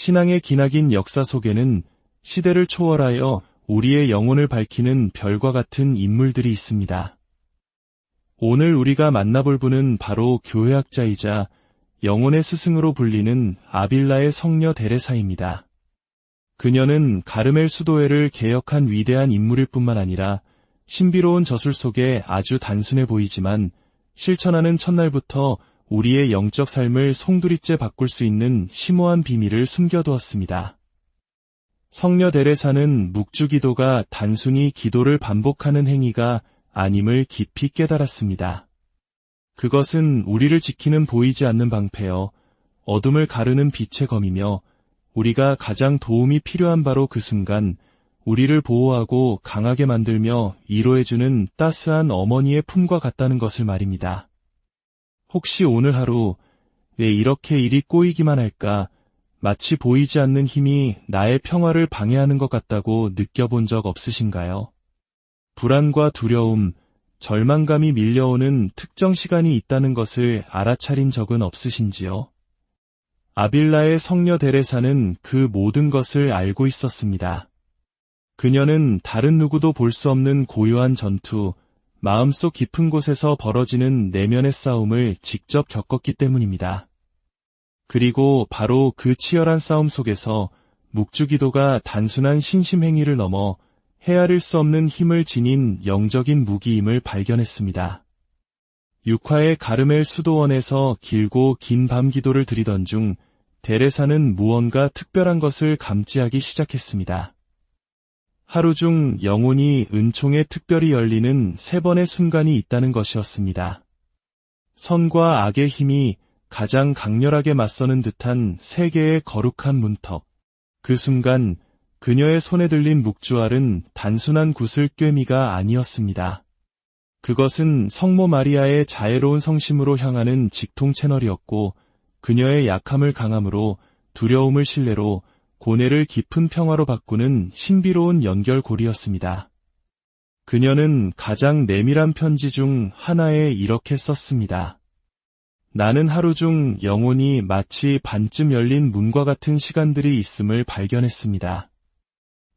신앙의 기나긴 역사 속에는 시대를 초월하여 우리의 영혼을 밝히는 별과 같은 인물들이 있습니다. 오늘 우리가 만나볼 분은 바로 교회학자이자 영혼의 스승으로 불리는 아빌라의 성녀 데레사입니다. 그녀는 가르멜 수도회를 개혁한 위대한 인물일 뿐만 아니라 신비로운 저술 속에 아주 단순해 보이지만 실천하는 첫날부터 우리의 영적 삶을 송두리째 바꿀 수 있는 심오한 비밀을 숨겨두었습니다. 성녀 데레사는 묵주기도가 단순히 기도를 반복하는 행위가 아님을 깊이 깨달았습니다. 그것은 우리를 지키는 보이지 않는 방패여 어둠을 가르는 빛의 검이며 우리가 가장 도움이 필요한 바로 그 순간 우리를 보호하고 강하게 만들며 위로해주는 따스한 어머니의 품과 같다는 것을 말입니다. 혹시 오늘 하루 왜 이렇게 일이 꼬이기만 할까? 마치 보이지 않는 힘이 나의 평화를 방해하는 것 같다고 느껴본 적 없으신가요? 불안과 두려움, 절망감이 밀려오는 특정 시간이 있다는 것을 알아차린 적은 없으신지요? 아빌라의 성녀 데레사는 그 모든 것을 알고 있었습니다. 그녀는 다른 누구도 볼 수 없는 고요한 전투, 마음속 깊은 곳에서 벌어지는 내면의 싸움을 직접 겪었기 때문입니다. 그리고 바로 그 치열한 싸움 속에서 묵주기도가 단순한 신심행위를 넘어 헤아릴 수 없는 힘을 지닌 영적인 무기임을 발견했습니다. 6화의 가르멜 수도원에서 길고 긴 밤 기도를 드리던 중 데레사는 무언가 특별한 것을 감지하기 시작했습니다. 하루 중 영혼이 은총에 특별히 열리는 3번의 순간이 있다는 것이었습니다. 선과 악의 힘이 가장 강렬하게 맞서는 듯한 3개의 거룩한 문턱. 그 순간 그녀의 손에 들린 묵주알은 단순한 구슬꿰미가 아니었습니다. 그것은 성모 마리아의 자애로운 성심으로 향하는 직통 채널이었고 그녀의 약함을 강함으로, 두려움을 신뢰로, 고뇌를 깊은 평화로 바꾸는 신비로운 연결고리였습니다. 그녀는 가장 내밀한 편지 중 하나에 이렇게 썼습니다. 나는 하루 중 영혼이 마치 반쯤 열린 문과 같은 시간들이 있음을 발견했습니다.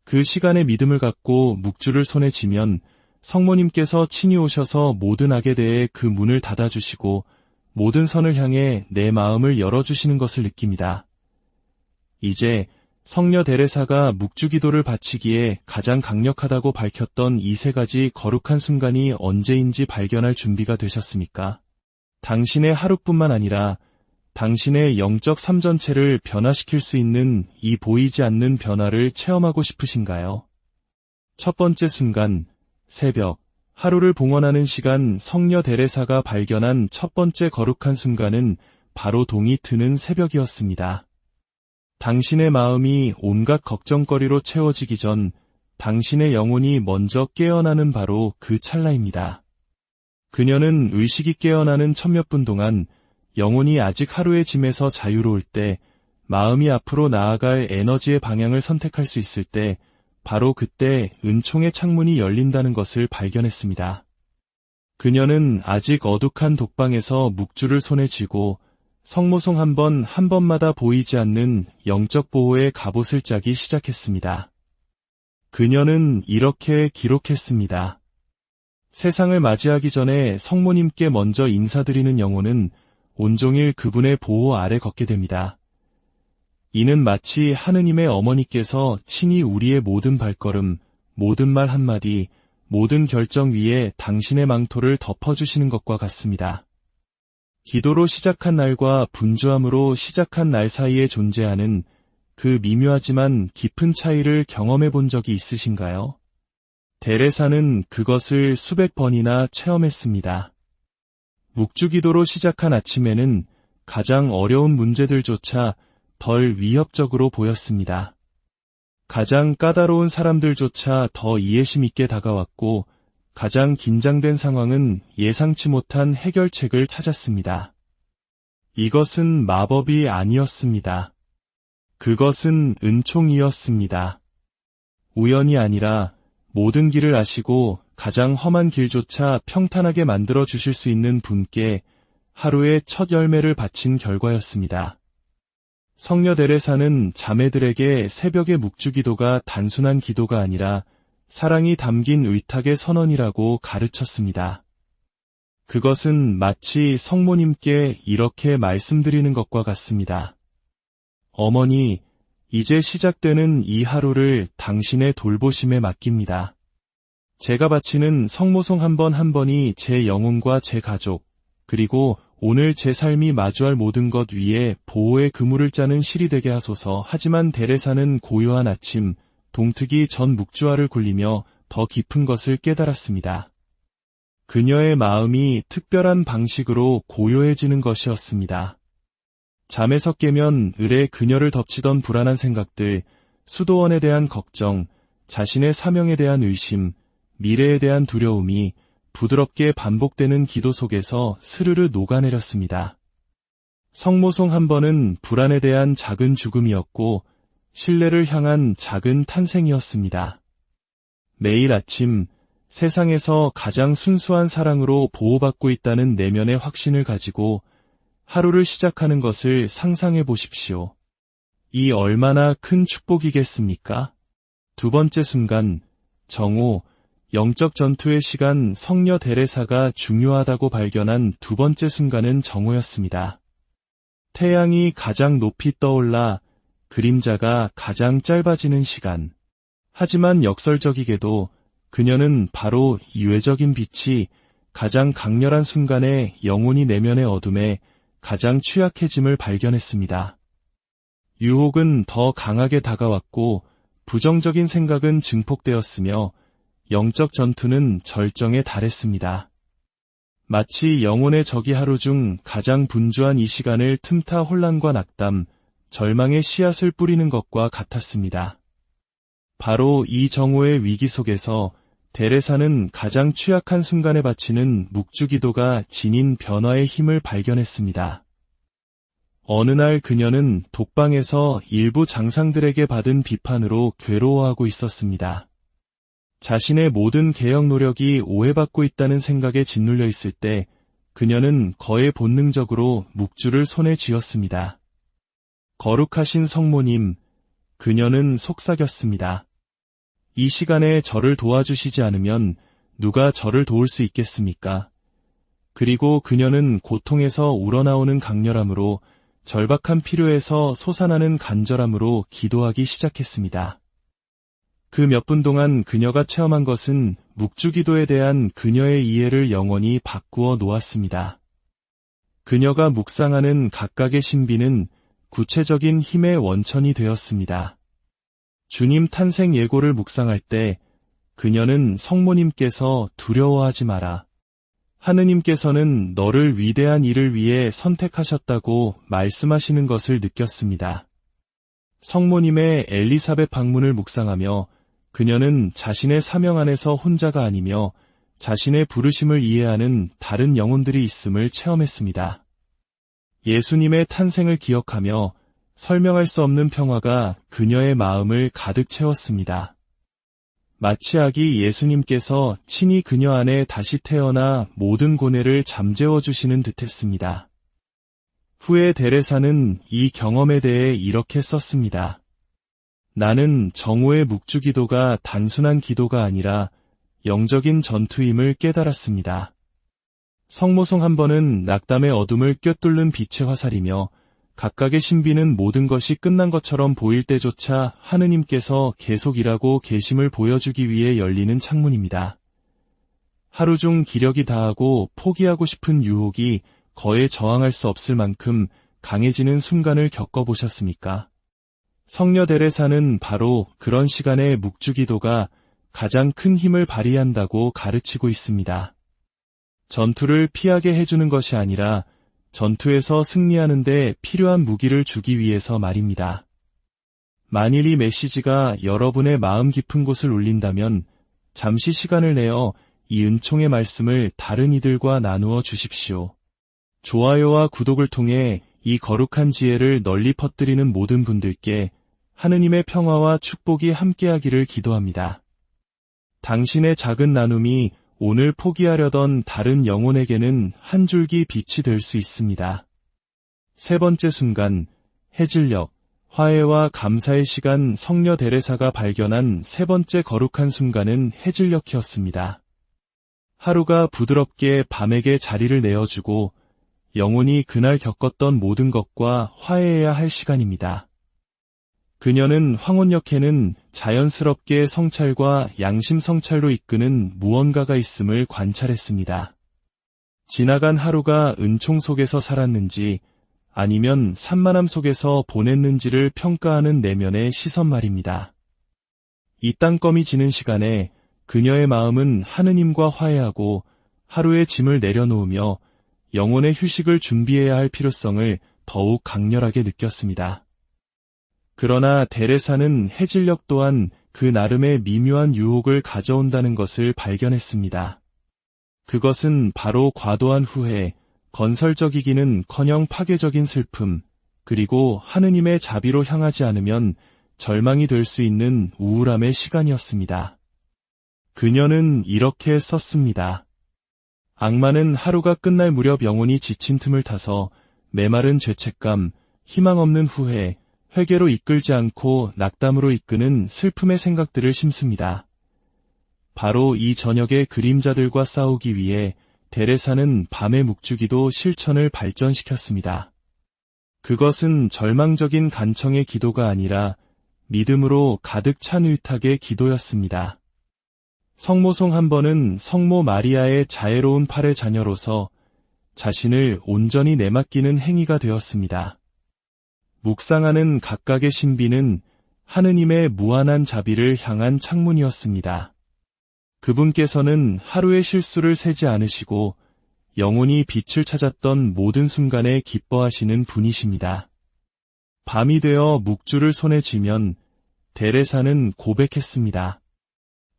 그 시간에 믿음을 갖고 묵주를 손에 쥐면 성모님께서 친히 오셔서 모든 악에 대해 그 문을 닫아주시고 모든 선을 향해 내 마음을 열어주시는 것을 느낍니다. 이제 성녀 데레사가 묵주기도를 바치기에 가장 강력하다고 밝혔던 이 3가지 거룩한 순간이 언제인지 발견할 준비가 되셨습니까? 당신의 하루뿐만 아니라 당신의 영적 삶 전체를 변화시킬 수 있는 이 보이지 않는 변화를 체험하고 싶으신가요? 첫 번째 순간, 새벽. 하루를 봉헌하는 시간. 성녀 데레사가 발견한 첫 번째 거룩한 순간은 바로 동이 트는 새벽이었습니다. 당신의 마음이 온갖 걱정거리로 채워지기 전 당신의 영혼이 먼저 깨어나는 바로 그 찰나입니다. 그녀는 의식이 깨어나는 천몇 분 동안 영혼이 아직 하루의 짐에서 자유로울 때, 마음이 앞으로 나아갈 에너지의 방향을 선택할 수 있을 때, 바로 그때 은총의 창문이 열린다는 것을 발견했습니다. 그녀는 아직 어둑한 독방에서 묵주를 손에 쥐고 성모송 한 번마다 보이지 않는 영적 보호의 갑옷을 짜기 시작했습니다. 그녀는 이렇게 기록했습니다. 세상을 맞이하기 전에 성모님께 먼저 인사드리는 영혼은 온종일 그분의 보호 아래 걷게 됩니다. 이는 마치 하느님의 어머니께서 친히 우리의 모든 발걸음, 모든 말 한마디, 모든 결정 위에 당신의 망토를 덮어주시는 것과 같습니다. 기도로 시작한 날과 분주함으로 시작한 날 사이에 존재하는 그 미묘하지만 깊은 차이를 경험해 본 적이 있으신가요? 데레사는 그것을 수백 번이나 체험했습니다. 묵주기도로 시작한 아침에는 가장 어려운 문제들조차 덜 위협적으로 보였습니다. 가장 까다로운 사람들조차 더 이해심 있게 다가왔고 가장 긴장된 상황은 예상치 못한 해결책을 찾았습니다. 이것은 마법이 아니었습니다. 그것은 은총이었습니다. 우연이 아니라 모든 길을 아시고 가장 험한 길조차 평탄하게 만들어 주실 수 있는 분께 하루의 첫 열매를 바친 결과였습니다. 성녀 데레사는 자매들에게 새벽의 묵주기도가 단순한 기도가 아니라 사랑이 담긴 의탁의 선언이라고 가르쳤습니다. 그것은 마치 성모님께 이렇게 말씀드리는 것과 같습니다. 어머니, 이제 시작되는 이 하루를 당신의 돌보심에 맡깁니다. 제가 바치는 성모송 한 번 한 번이 제 영혼과 제 가족, 그리고 오늘 제 삶이 마주할 모든 것 위에 보호의 그물을 짜는 실이 되게 하소서. 하지만 데레사는 고요한 아침, 동트기 전 묵주화를 굴리며 더 깊은 것을 깨달았습니다. 그녀의 마음이 특별한 방식으로 고요해지는 것이었습니다. 잠에서 깨면 을에 그녀를 덮치던 불안한 생각들, 수도원에 대한 걱정, 자신의 사명에 대한 의심, 미래에 대한 두려움이 부드럽게 반복되는 기도 속에서 스르르 녹아내렸습니다. 성모송 한 번은 불안에 대한 작은 죽음이었고 신뢰를 향한 작은 탄생이었습니다. 매일 아침 세상에서 가장 순수한 사랑으로 보호받고 있다는 내면의 확신을 가지고 하루를 시작하는 것을 상상해 보십시오. 이 얼마나 큰 축복이겠습니까? 두 번째 순간, 정오, 영적 전투의 시간 성녀 데레사가 중요하다고 발견한 두 번째 순간은 정오였습니다. 태양이 가장 높이 떠올라 그림자가 가장 짧아지는 시간. 하지만 역설적이게도 그녀는 바로 이 외적인 빛이 가장 강렬한 순간에 영혼이 내면의 어둠에 가장 취약해짐을 발견했습니다. 유혹은 더 강하게 다가왔고 부정적인 생각은 증폭되었으며 영적 전투는 절정에 달했습니다. 마치 영혼의 적이 하루 중 가장 분주한 이 시간을 틈타 혼란과 낙담, 절망의 씨앗을 뿌리는 것과 같았습니다. 바로 이 정오의 위기 속에서 데레사는 가장 취약한 순간에 바치는 묵주기도가 지닌 변화의 힘을 발견했습니다. 어느 날 그녀는 독방에서 일부 장상들에게 받은 비판으로 괴로워하고 있었습니다. 자신의 모든 개혁 노력이 오해받고 있다는 생각에 짓눌려 있을 때 그녀는 거의 본능적으로 묵주를 손에 쥐었습니다. 거룩하신 성모님, 그녀는 속삭였습니다. 이 시간에 저를 도와주시지 않으면 누가 저를 도울 수 있겠습니까? 그리고 그녀는 고통에서 우러나오는 강렬함으로 절박한 필요에서 솟아나는 간절함으로 기도하기 시작했습니다. 그 몇 분 동안 그녀가 체험한 것은 묵주기도에 대한 그녀의 이해를 영원히 바꾸어 놓았습니다. 그녀가 묵상하는 각각의 신비는 구체적인 힘의 원천이 되었습니다. 주님 탄생 예고를 묵상할 때 그녀는 성모님께서 두려워하지 마라. 하느님께서는 너를 위대한 일을 위해 선택하셨다고 말씀하시는 것을 느꼈습니다. 성모님의 엘리사벳 방문을 묵상하며 그녀는 자신의 사명 안에서 혼자가 아니며 자신의 부르심을 이해하는 다른 영혼들이 있음을 체험했습니다. 예수님의 탄생을 기억하며 설명할 수 없는 평화가 그녀의 마음을 가득 채웠습니다. 마치 아기 예수님께서 친히 그녀 안에 다시 태어나 모든 고뇌를 잠재워 주시는 듯했습니다. 후에 데레사는 이 경험에 대해 이렇게 썼습니다. 나는 정오의 묵주기도가 단순한 기도가 아니라 영적인 전투임을 깨달았습니다. 성모송 한 번은 낙담의 어둠을 꿰뚫는 빛의 화살이며 각각의 신비는 모든 것이 끝난 것처럼 보일 때조차 하느님께서 계속 일하고 계심을 보여주기 위해 열리는 창문입니다. 하루 중 기력이 다하고 포기하고 싶은 유혹이 거에 저항할 수 없을 만큼 강해지는 순간을 겪어보셨습니까? 성녀 데레사는 바로 그런 시간에 묵주기도가 가장 큰 힘을 발휘한다고 가르치고 있습니다. 전투를 피하게 해주는 것이 아니라 전투에서 승리하는 데 필요한 무기를 주기 위해서 말입니다. 만일 이 메시지가 여러분의 마음 깊은 곳을 울린다면 잠시 시간을 내어 이 은총의 말씀을 다른 이들과 나누어 주십시오. 좋아요와 구독을 통해 이 거룩한 지혜를 널리 퍼뜨리는 모든 분들께 하느님의 평화와 축복이 함께하기를 기도합니다. 당신의 작은 나눔이 오늘 포기하려던 다른 영혼에게는 한 줄기 빛이 될 수 있습니다. 세 번째 순간, 해질녘. 화해와 감사의 시간. 성녀 데레사가 발견한 세 번째 거룩한 순간은 해질녘이었습니다. 하루가 부드럽게 밤에게 자리를 내어주고 영혼이 그날 겪었던 모든 것과 화해해야 할 시간입니다. 그녀는 황혼역에는 자연스럽게 성찰과 양심 성찰로 이끄는 무언가가 있음을 관찰했습니다. 지나간 하루가 은총 속에서 살았는지 아니면 산만함 속에서 보냈는지를 평가하는 내면의 시선 말입니다. 이 땅껌이 지는 시간에 그녀의 마음은 하느님과 화해하고 하루의 짐을 내려놓으며 영혼의 휴식을 준비해야 할 필요성을 더욱 강렬하게 느꼈습니다. 그러나 데레사는 해질녘 또한 그 나름의 미묘한 유혹을 가져온다는 것을 발견했습니다. 그것은 바로 과도한 후회, 건설적이기는커녕 파괴적인 슬픔, 그리고 하느님의 자비로 향하지 않으면 절망이 될 수 있는 우울함의 시간이었습니다. 그녀는 이렇게 썼습니다. 악마는 하루가 끝날 무렵 영혼이 지친 틈을 타서 메마른 죄책감, 희망 없는 후회, 회개로 이끌지 않고 낙담으로 이끄는 슬픔의 생각들을 심습니다. 바로 이 저녁의 그림자들과 싸우기 위해 데레사는 밤의 묵주기도 실천을 발전시켰습니다. 그것은 절망적인 간청의 기도가 아니라 믿음으로 가득 찬 의탁의 기도였습니다. 성모송 한 번은 성모 마리아의 자애로운 팔의 자녀로서 자신을 온전히 내맡기는 행위가 되었습니다. 묵상하는 각각의 신비는 하느님의 무한한 자비를 향한 창문이었습니다. 그분께서는 하루의 실수를 세지 않으시고 영혼이 빛을 찾았던 모든 순간에 기뻐하시는 분이십니다. 밤이 되어 묵주를 손에 쥐면 데레사는 고백했습니다.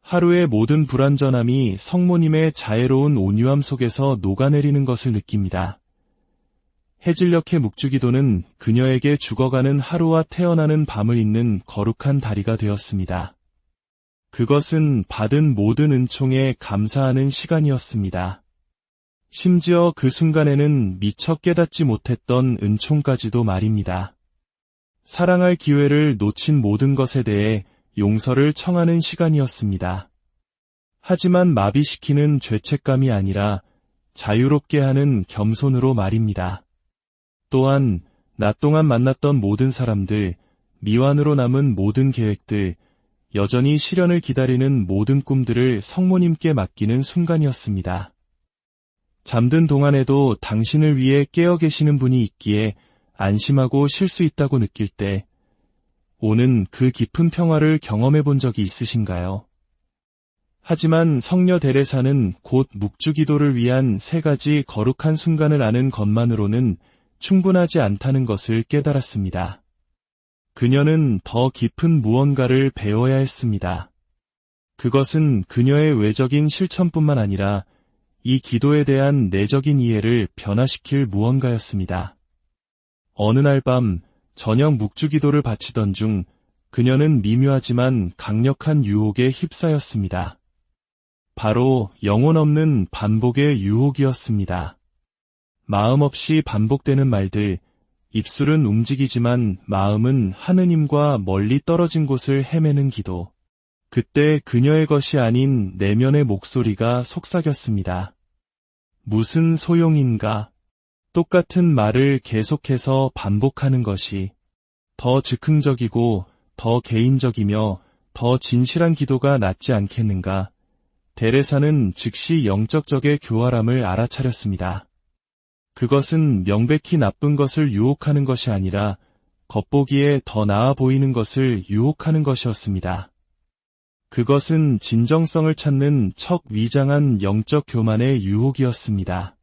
하루의 모든 불완전함이 성모님의 자애로운 온유함 속에서 녹아내리는 것을 느낍니다. 해질녘의 묵주기도는 그녀에게 죽어가는 하루와 태어나는 밤을 잇는 거룩한 다리가 되었습니다. 그것은 받은 모든 은총에 감사하는 시간이었습니다. 심지어 그 순간에는 미처 깨닫지 못했던 은총까지도 말입니다. 사랑할 기회를 놓친 모든 것에 대해 용서를 청하는 시간이었습니다. 하지만 마비시키는 죄책감이 아니라 자유롭게 하는 겸손으로 말입니다. 또한 낮 동안 만났던 모든 사람들, 미완으로 남은 모든 계획들, 여전히 실현을 기다리는 모든 꿈들을 성모님께 맡기는 순간이었습니다. 잠든 동안에도 당신을 위해 깨어 계시는 분이 있기에 안심하고 쉴 수 있다고 느낄 때 오는 그 깊은 평화를 경험해 본 적이 있으신가요? 하지만 성녀 데레사는 곧 묵주기도를 위한 세 가지 거룩한 순간을 아는 것만으로는 충분하지 않다는 것을 깨달았습니다. 그녀는 더 깊은 무언가를 배워야 했습니다. 그것은 그녀의 외적인 실천뿐만 아니라 이 기도에 대한 내적인 이해를 변화시킬 무언가였습니다. 어느 날 밤 저녁 묵주기도를 바치던 중 그녀는 미묘하지만 강력한 유혹에 휩싸였습니다. 바로 영혼 없는 반복의 유혹이었습니다. 마음 없이 반복되는 말들, 입술은 움직이지만 마음은 하느님과 멀리 떨어진 곳을 헤매는 기도. 그때 그녀의 것이 아닌 내면의 목소리가 속삭였습니다. 무슨 소용인가? 똑같은 말을 계속해서 반복하는 것이 더 즉흥적이고 더 개인적이며 더 진실한 기도가 낫지 않겠는가? 데레사는 즉시 영적 적의 교활함을 알아차렸습니다. 그것은 명백히 나쁜 것을 유혹하는 것이 아니라 겉보기에 더 나아 보이는 것을 유혹하는 것이었습니다. 그것은 진정성을 찾는 척 위장한 영적 교만의 유혹이었습니다.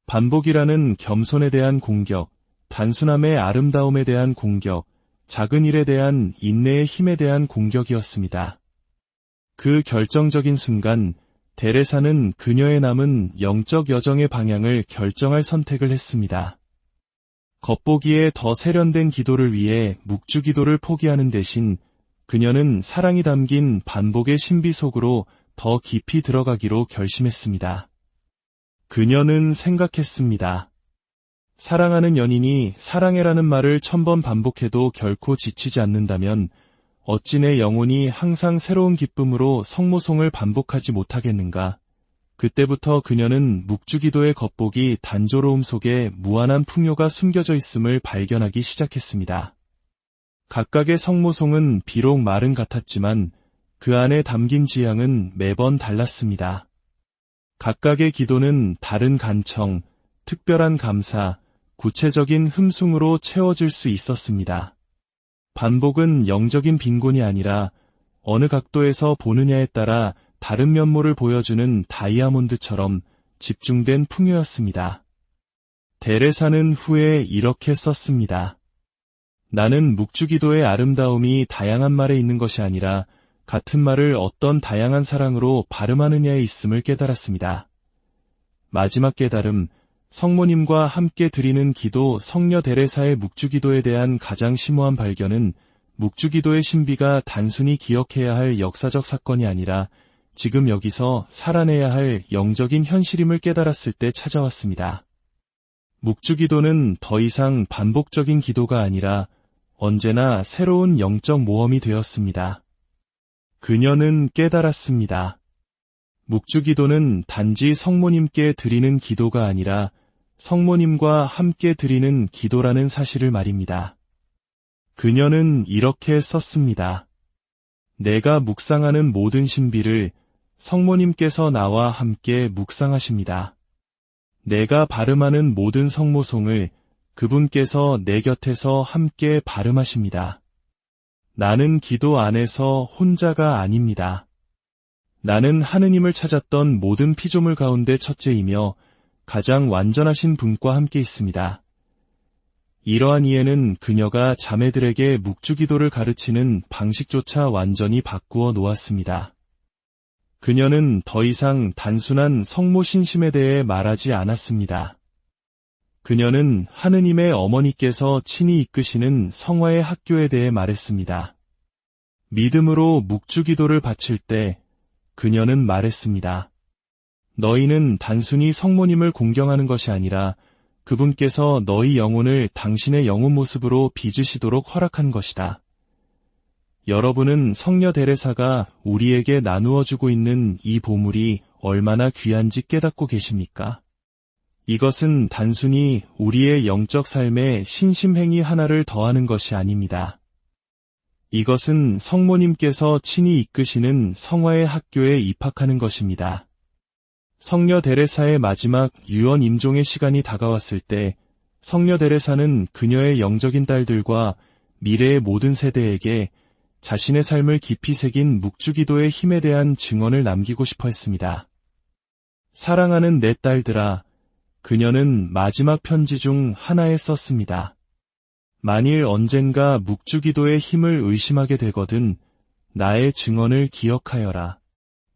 반복이라는 겸손에 대한 공격, 단순함의 아름다움에 대한 공격, 작은 일에 대한 인내의 힘에 대한 공격이었습니다. 그 결정적인 순간 데레사는 그녀의 남은 영적 여정의 방향을 결정할 선택을 했습니다. 겉보기에 더 세련된 기도를 위해 묵주기도를 포기하는 대신 그녀는 사랑이 담긴 반복의 신비 속으로 더 깊이 들어가기로 결심했습니다. 그녀는 생각했습니다. 사랑하는 연인이 사랑해라는 말을 1000번 반복해도 결코 지치지 않는다면 어찌 내 영혼이 항상 새로운 기쁨으로 성모송을 반복하지 못하겠는가. 그때부터 그녀는 묵주기도의 겉보기 단조로움 속에 무한한 풍요가 숨겨져 있음을 발견하기 시작했습니다. 각각의 성모송은 비록 말은 같았지만 그 안에 담긴 지향은 매번 달랐습니다. 각각의 기도는 다른 간청, 특별한 감사, 구체적인 흠숭으로 채워질 수 있었습니다. 반복은 영적인 빈곤이 아니라 어느 각도에서 보느냐에 따라 다른 면모를 보여주는 다이아몬드처럼 집중된 풍요였습니다. 데레사는 후에 이렇게 썼습니다. 나는 묵주기도의 아름다움이 다양한 말에 있는 것이 아니라 같은 말을 어떤 다양한 사랑으로 발음하느냐에 있음을 깨달았습니다. 마지막 깨달음, 성모님과 함께 드리는 기도 성녀 데레사의 묵주기도에 대한 가장 심오한 발견은 묵주기도의 신비가 단순히 기억해야 할 역사적 사건이 아니라 지금 여기서 살아내야 할 영적인 현실임을 깨달았을 때 찾아왔습니다. 묵주기도는 더 이상 반복적인 기도가 아니라 언제나 새로운 영적 모험이 되었습니다. 그녀는 깨달았습니다. 묵주기도는 단지 성모님께 드리는 기도가 아니라 성모님과 함께 드리는 기도라는 사실을 말입니다. 그녀는 이렇게 썼습니다. 내가 묵상하는 모든 신비를 성모님께서 나와 함께 묵상하십니다. 내가 발음하는 모든 성모송을 그분께서 내 곁에서 함께 발음하십니다. 나는 기도 안에서 혼자가 아닙니다. 나는 하느님을 찾았던 모든 피조물 가운데 첫째이며 가장 완전하신 분과 함께 있습니다. 이러한 이해는 그녀가 자매들에게 묵주기도를 가르치는 방식조차 완전히 바꾸어 놓았습니다. 그녀는 더 이상 단순한 성모 신심에 대해 말하지 않았습니다. 그녀는 하느님의 어머니께서 친히 이끄시는 성화의 학교에 대해 말했습니다. 믿음으로 묵주기도를 바칠 때 그녀는 말했습니다. 너희는 단순히 성모님을 공경하는 것이 아니라 그분께서 너희 영혼을 당신의 영혼 모습으로 빚으시도록 허락한 것이다. 여러분은 성녀 데레사가 우리에게 나누어주고 있는 이 보물이 얼마나 귀한지 깨닫고 계십니까? 이것은 단순히 우리의 영적 삶에 신심행위 하나를 더하는 것이 아닙니다. 이것은 성모님께서 친히 이끄시는 성화의 학교에 입학하는 것입니다. 성녀 데레사의 마지막 유언 임종의 시간이 다가왔을 때 성녀 데레사는 그녀의 영적인 딸들과 미래의 모든 세대에게 자신의 삶을 깊이 새긴 묵주기도의 힘에 대한 증언을 남기고 싶어 했습니다. 사랑하는 내 딸들아, 그녀는 마지막 편지 중 하나에 썼습니다. 만일 언젠가 묵주기도의 힘을 의심하게 되거든 나의 증언을 기억하여라.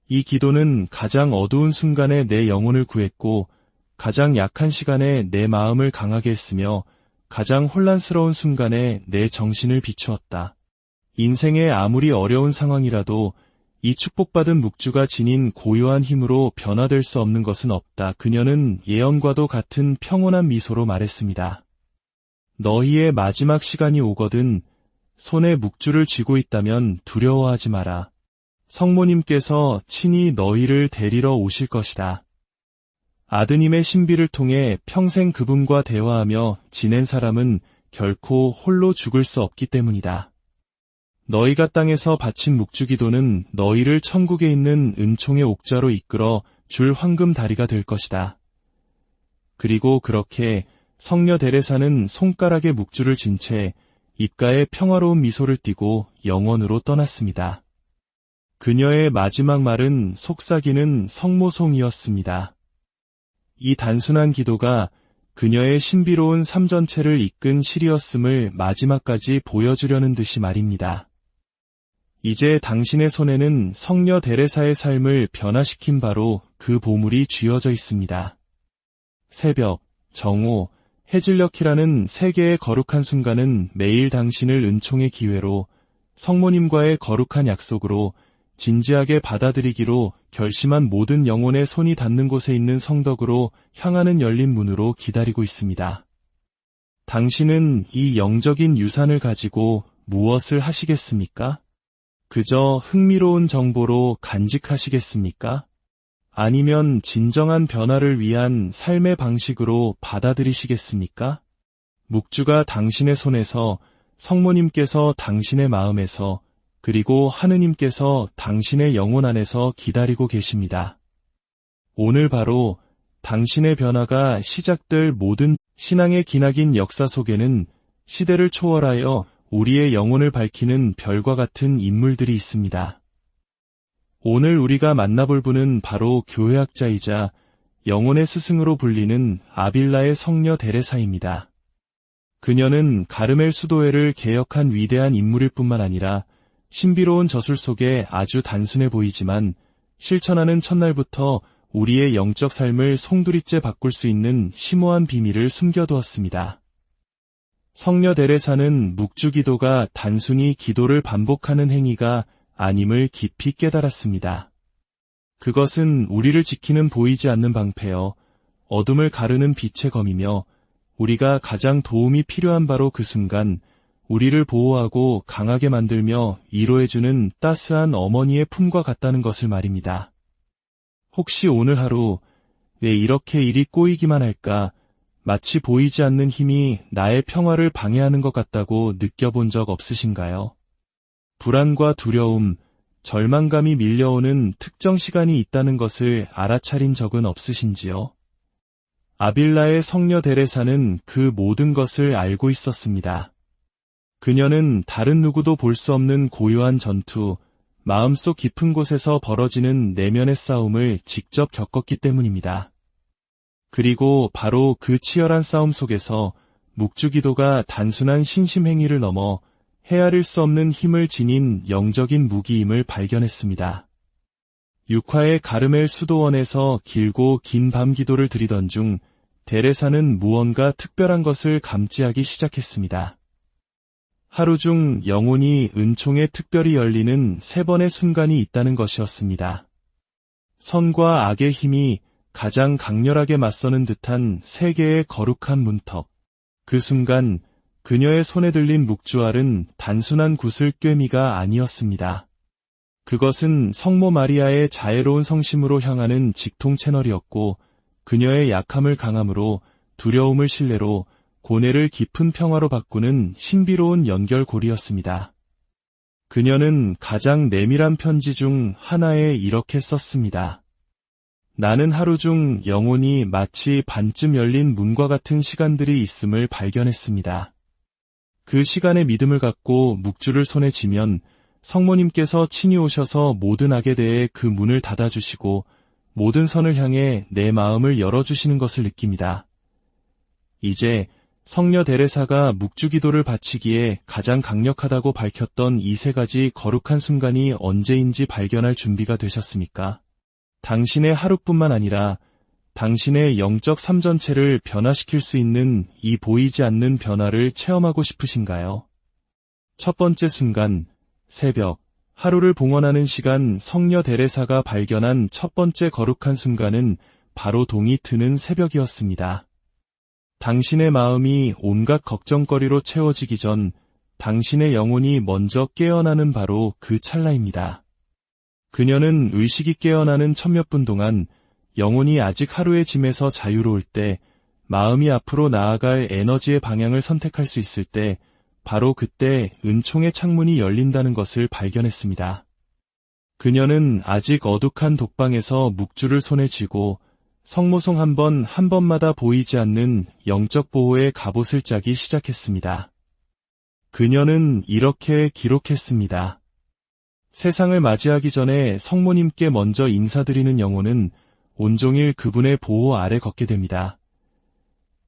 이 기도는 가장 어두운 순간에 내 영혼을 구했고 가장 약한 시간에 내 마음을 강하게 했으며 가장 혼란스러운 순간에 내 정신을 비추었다. 인생의 아무리 어려운 상황이라도 이 축복받은 묵주가 지닌 고요한 힘으로 변화될 수 없는 것은 없다. 그녀는 예언과도 같은 평온한 미소로 말했습니다. 너희의 마지막 시간이 오거든 손에 묵주를 쥐고 있다면 두려워하지 마라. 성모님께서 친히 너희를 데리러 오실 것이다. 아드님의 신비를 통해 평생 그분과 대화하며 지낸 사람은 결코 홀로 죽을 수 없기 때문이다. 너희가 땅에서 바친 묵주기도는 너희를 천국에 있는 은총의 옥좌로 이끌어 줄 황금 다리가 될 것이다. 그리고 그렇게 성녀 데레사는 손가락에 묵주를 쥔 채 입가에 평화로운 미소를 띠고 영원으로 떠났습니다. 그녀의 마지막 말은 속삭이는 성모송이었습니다. 이 단순한 기도가 그녀의 신비로운 삶 전체를 이끈 실이었음을 마지막까지 보여주려는 듯이 말입니다. 이제 당신의 손에는 성녀 데레사의 삶을 변화시킨 바로 그 보물이 쥐어져 있습니다. 새벽, 정오, 해질녘이라는 세 개의 거룩한 순간은 매일 당신을 은총의 기회로 성모님과의 거룩한 약속으로 진지하게 받아들이기로 결심한 모든 영혼의 손이 닿는 곳에 있는 성덕으로 향하는 열린 문으로 기다리고 있습니다. 당신은 이 영적인 유산을 가지고 무엇을 하시겠습니까? 그저 흥미로운 정보로 간직하시겠습니까? 아니면 진정한 변화를 위한 삶의 방식으로 받아들이시겠습니까? 묵주가 당신의 손에서, 성모님께서 당신의 마음에서, 그리고 하느님께서 당신의 영혼 안에서 기다리고 계십니다. 오늘 바로 당신의 변화가 시작될 모든 신앙의 기나긴 역사 속에는 시대를 초월하여 우리의 영혼을 밝히는 별과 같은 인물들이 있습니다. 오늘 우리가 만나볼 분은 바로 교회학자이자 영혼의 스승으로 불리는 아빌라의 성녀 데레사입니다. 그녀는 가르멜 수도회를 개혁한 위대한 인물일 뿐만 아니라 신비로운 저술 속에 아주 단순해 보이지만 실천하는 첫날부터 우리의 영적 삶을 송두리째 바꿀 수 있는 심오한 비밀을 숨겨두었습니다. 성녀 데레사는 묵주기도가 단순히 기도를 반복하는 행위가 아님을 깊이 깨달았습니다. 그것은 우리를 지키는 보이지 않는 방패여 어둠을 가르는 빛의 검이며 우리가 가장 도움이 필요한 바로 그 순간 우리를 보호하고 강하게 만들며 위로해주는 따스한 어머니의 품과 같다는 것을 말입니다. 혹시 오늘 하루 왜 이렇게 일이 꼬이기만 할까? 마치 보이지 않는 힘이 나의 평화를 방해하는 것 같다고 느껴본 적 없으신가요? 불안과 두려움, 절망감이 밀려오는 특정 시간이 있다는 것을 알아차린 적은 없으신지요? 아빌라의 성녀 데레사는 그 모든 것을 알고 있었습니다. 그녀는 다른 누구도 볼 수 없는 고요한 전투, 마음속 깊은 곳에서 벌어지는 내면의 싸움을 직접 겪었기 때문입니다. 그리고 바로 그 치열한 싸움 속에서 묵주기도가 단순한 신심행위를 넘어 헤아릴 수 없는 힘을 지닌 영적인 무기임을 발견했습니다. 6화의 가르멜 수도원에서 길고 긴 밤 기도를 드리던 중 데레사는 무언가 특별한 것을 감지하기 시작했습니다. 하루 중 영혼이 은총에 특별히 열리는 3번의 순간이 있다는 것이었습니다. 선과 악의 힘이 가장 강렬하게 맞서는 듯한 3개의 거룩한 문턱. 그 순간 그녀의 손에 들린 묵주알은 단순한 구슬꿰미가 아니었습니다. 그것은 성모 마리아의 자애로운 성심으로 향하는 직통 채널이었고 그녀의 약함을 강함으로, 두려움을 신뢰로, 고뇌를 깊은 평화로 바꾸는 신비로운 연결고리였습니다. 그녀는 가장 내밀한 편지 중 하나에 이렇게 썼습니다. 나는 하루 중 영혼이 마치 반쯤 열린 문과 같은 시간들이 있음을 발견했습니다. 그 시간에 믿음을 갖고 묵주를 손에 쥐면 성모님께서 친히 오셔서 모든 악에 대해 그 문을 닫아주시고 모든 선을 향해 내 마음을 열어주시는 것을 느낍니다. 이제 성녀 데레사가 묵주기도를 바치기에 가장 강력하다고 밝혔던 이 3가지 거룩한 순간이 언제인지 발견할 준비가 되셨습니까? 당신의 하루뿐만 아니라 당신의 영적 삶 전체를 변화시킬 수 있는 이 보이지 않는 변화를 체험하고 싶으신가요? 첫 번째 순간, 새벽, 하루를 봉헌하는 시간. 성녀 데레사가 발견한 첫 번째 거룩한 순간은 바로 동이 트는 새벽이었습니다. 당신의 마음이 온갖 걱정거리로 채워지기 전 당신의 영혼이 먼저 깨어나는 바로 그 찰나입니다. 그녀는 의식이 깨어나는 천몇 분 동안 영혼이 아직 하루의 짐에서 자유로울 때, 마음이 앞으로 나아갈 에너지의 방향을 선택할 수 있을 때, 바로 그때 은총의 창문이 열린다는 것을 발견했습니다. 그녀는 아직 어둑한 독방에서 묵주를 손에 쥐고 성모송 한 번마다 보이지 않는 영적 보호의 갑옷을 짜기 시작했습니다. 그녀는 이렇게 기록했습니다. 세상을 맞이하기 전에 성모님께 먼저 인사드리는 영혼은 온종일 그분의 보호 아래 걷게 됩니다.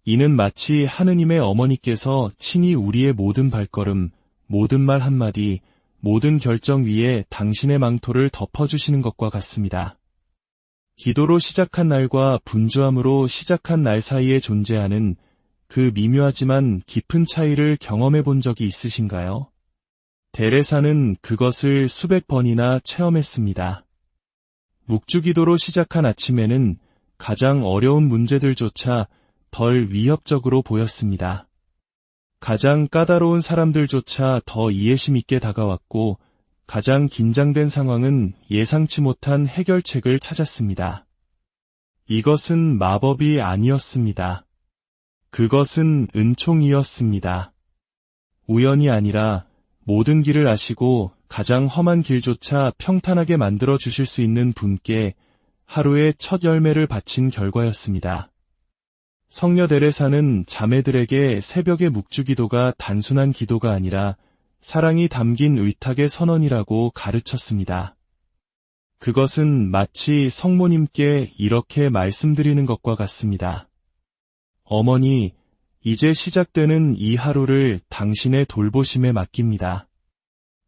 이는 마치 하느님의 어머니께서 친히 우리의 모든 발걸음, 모든 말 한마디, 모든 결정 위에 당신의 망토를 덮어주시는 것과 같습니다. 기도로 시작한 날과 분주함으로 시작한 날 사이에 존재하는 그 미묘하지만 깊은 차이를 경험해 본 적이 있으신가요? 데레사는 그것을 수백 번이나 체험했습니다. 묵주기도로 시작한 아침에는 가장 어려운 문제들조차 덜 위협적으로 보였습니다. 가장 까다로운 사람들조차 더 이해심 있게 다가왔고 가장 긴장된 상황은 예상치 못한 해결책을 찾았습니다. 이것은 마법이 아니었습니다. 그것은 은총이었습니다. 우연이 아니라 모든 길을 아시고 가장 험한 길조차 평탄하게 만들어 주실 수 있는 분께 하루의 첫 열매를 바친 결과였습니다. 성녀 데레사는 자매들에게 새벽의 묵주기도가 단순한 기도가 아니라 사랑이 담긴 의탁의 선언이라고 가르쳤습니다. 그것은 마치 성모님께 이렇게 말씀드리는 것과 같습니다. 어머니, 이제 시작되는 이 하루를 당신의 돌보심에 맡깁니다.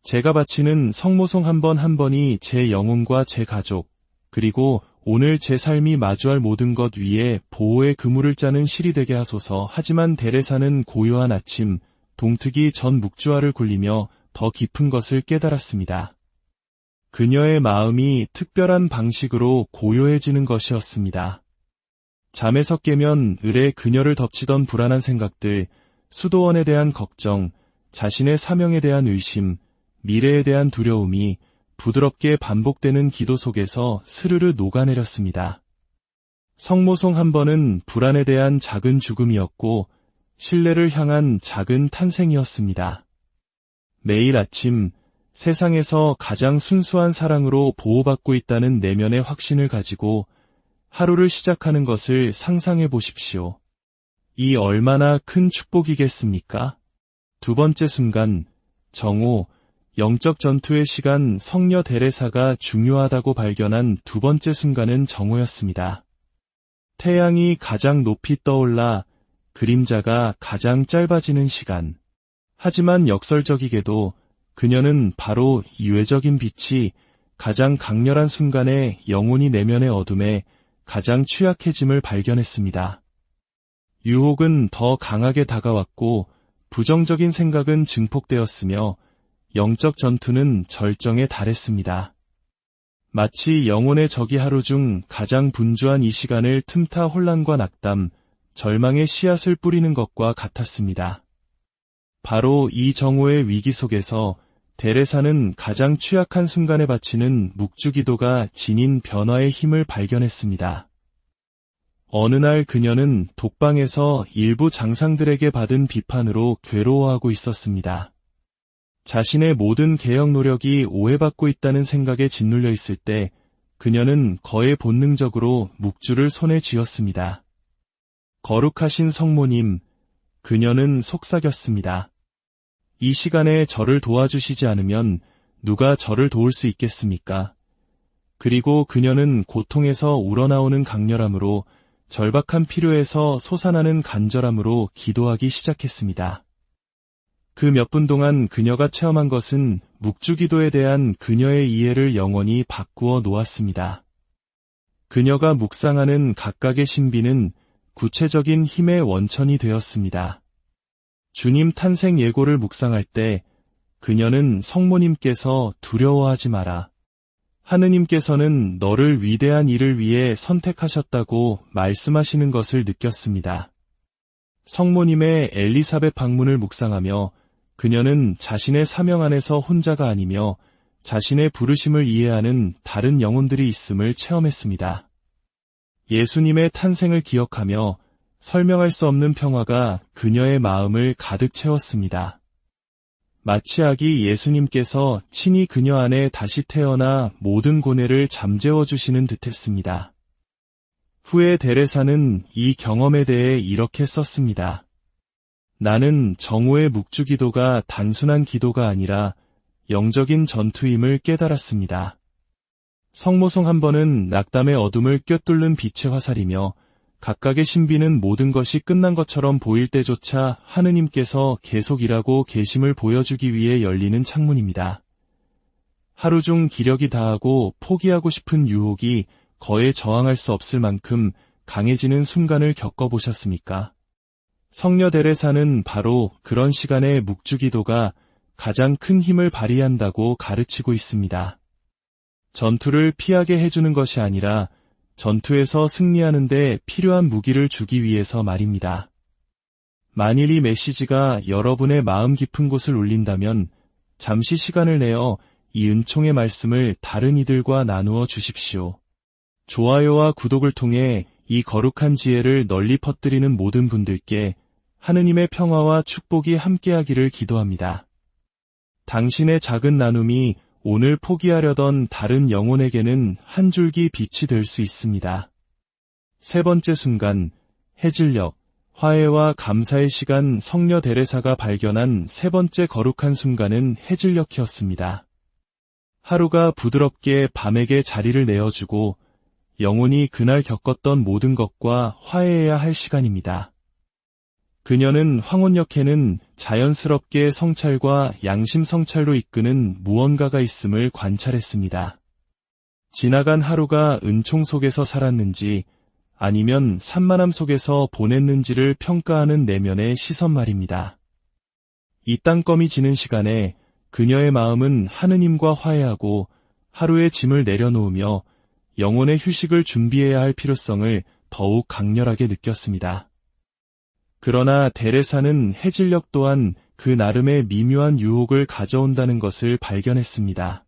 제가 바치는 성모송 한 번 한 번이 제 영혼과 제 가족, 그리고 오늘 제 삶이 마주할 모든 것 위에 보호의 그물을 짜는 실이 되게 하소서. 하지만 데레사는 고요한 아침, 동트기 전 묵주화를 굴리며 더 깊은 것을 깨달았습니다. 그녀의 마음이 특별한 방식으로 고요해지는 것이었습니다. 잠에서 깨면 을에 그녀를 덮치던 불안한 생각들, 수도원에 대한 걱정, 자신의 사명에 대한 의심, 미래에 대한 두려움이 부드럽게 반복되는 기도 속에서 스르르 녹아내렸습니다. 성모송 한 번은 불안에 대한 작은 죽음이었고 신뢰를 향한 작은 탄생이었습니다. 매일 아침 세상에서 가장 순수한 사랑으로 보호받고 있다는 내면의 확신을 가지고 하루를 시작하는 것을 상상해 보십시오. 이 얼마나 큰 축복이겠습니까? 두 번째 순간, 정오, 영적 전투의 시간. 성녀 데레사가 중요하다고 발견한 두 번째 순간은 정오였습니다. 태양이 가장 높이 떠올라 그림자가 가장 짧아지는 시간. 하지만 역설적이게도 그녀는 바로 이 외적인 빛이 가장 강렬한 순간에 영혼이 내면의 어둠에 가장 취약해짐을 발견했습니다. 유혹은 더 강하게 다가왔고 부정적인 생각은 증폭되었으며 영적 전투는 절정에 달했습니다. 마치 영혼의 적이 하루 중 가장 분주한 이 시간을 틈타 혼란과 낙담, 절망의 씨앗을 뿌리는 것과 같았습니다. 바로 이 정오의 위기 속에서 데레사는 가장 취약한 순간에 바치는 묵주기도가 지닌 변화의 힘을 발견했습니다. 어느 날 그녀는 독방에서 일부 장상들에게 받은 비판으로 괴로워하고 있었습니다. 자신의 모든 개혁 노력이 오해받고 있다는 생각에 짓눌려 있을 때 그녀는 거의 본능적으로 묵주를 손에 쥐었습니다. 거룩하신 성모님, 그녀는 속삭였습니다. 이 시간에 저를 도와주시지 않으면 누가 저를 도울 수 있겠습니까? 그리고 그녀는 고통에서 우러나오는 강렬함으로 절박한 필요에서 솟아나는 간절함으로 기도하기 시작했습니다. 그 몇 분 동안 그녀가 체험한 것은 묵주기도에 대한 그녀의 이해를 영원히 바꾸어 놓았습니다. 그녀가 묵상하는 각각의 신비는 구체적인 힘의 원천이 되었습니다. 주님 탄생 예고를 묵상할 때 그녀는 성모님께서 두려워하지 마라. 하느님께서는 너를 위대한 일을 위해 선택하셨다고 말씀하시는 것을 느꼈습니다. 성모님의 엘리사벳 방문을 묵상하며 그녀는 자신의 사명 안에서 혼자가 아니며 자신의 부르심을 이해하는 다른 영혼들이 있음을 체험했습니다. 예수님의 탄생을 기억하며 설명할 수 없는 평화가 그녀의 마음을 가득 채웠습니다. 마치 아기 예수님께서 친히 그녀 안에 다시 태어나 모든 고뇌를 잠재워 주시는 듯했습니다. 후에 데레사는 이 경험에 대해 이렇게 썼습니다. 나는 정오의 묵주기도가 단순한 기도가 아니라 영적인 전투임을 깨달았습니다. 성모송 한 번은 낙담의 어둠을 꿰뚫는 빛의 화살이며 각각의 신비는 모든 것이 끝난 것처럼 보일 때조차 하느님께서 계속 일하고 계심을 보여주기 위해 열리는 창문입니다. 하루 중 기력이 다하고 포기하고 싶은 유혹이 거에 저항할 수 없을 만큼 강해지는 순간을 겪어보셨습니까? 성녀 데레사는 바로 그런 시간에 묵주기도가 가장 큰 힘을 발휘한다고 가르치고 있습니다. 전투를 피하게 해주는 것이 아니라 전투에서 승리하는 데 필요한 무기를 주기 위해서 말입니다. 만일 이 메시지가 여러분의 마음 깊은 곳을 울린다면 잠시 시간을 내어 이 은총의 말씀을 다른 이들과 나누어 주십시오. 좋아요와 구독을 통해 이 거룩한 지혜를 널리 퍼뜨리는 모든 분들께 하느님의 평화와 축복이 함께하기를 기도합니다. 당신의 작은 나눔이 오늘 포기하려던 다른 영혼에게는 한 줄기 빛이 될 수 있습니다. 세 번째 순간, 해질녘, 화해와 감사의 시간. 성녀 데레사가 발견한 세 번째 거룩한 순간은 해질녘이었습니다. 하루가 부드럽게 밤에게 자리를 내어주고 영혼이 그날 겪었던 모든 것과 화해해야 할 시간입니다. 그녀는 황혼역에는 자연스럽게 성찰과 양심 성찰로 이끄는 무언가가 있음을 관찰했습니다. 지나간 하루가 은총 속에서 살았는지 아니면 산만함 속에서 보냈는지를 평가하는 내면의 시선 말입니다. 이 땅껌이 지는 시간에 그녀의 마음은 하느님과 화해하고 하루의 짐을 내려놓으며 영혼의 휴식을 준비해야 할 필요성을 더욱 강렬하게 느꼈습니다. 그러나 데레사는 해질녘 또한 그 나름의 미묘한 유혹을 가져온다는 것을 발견했습니다.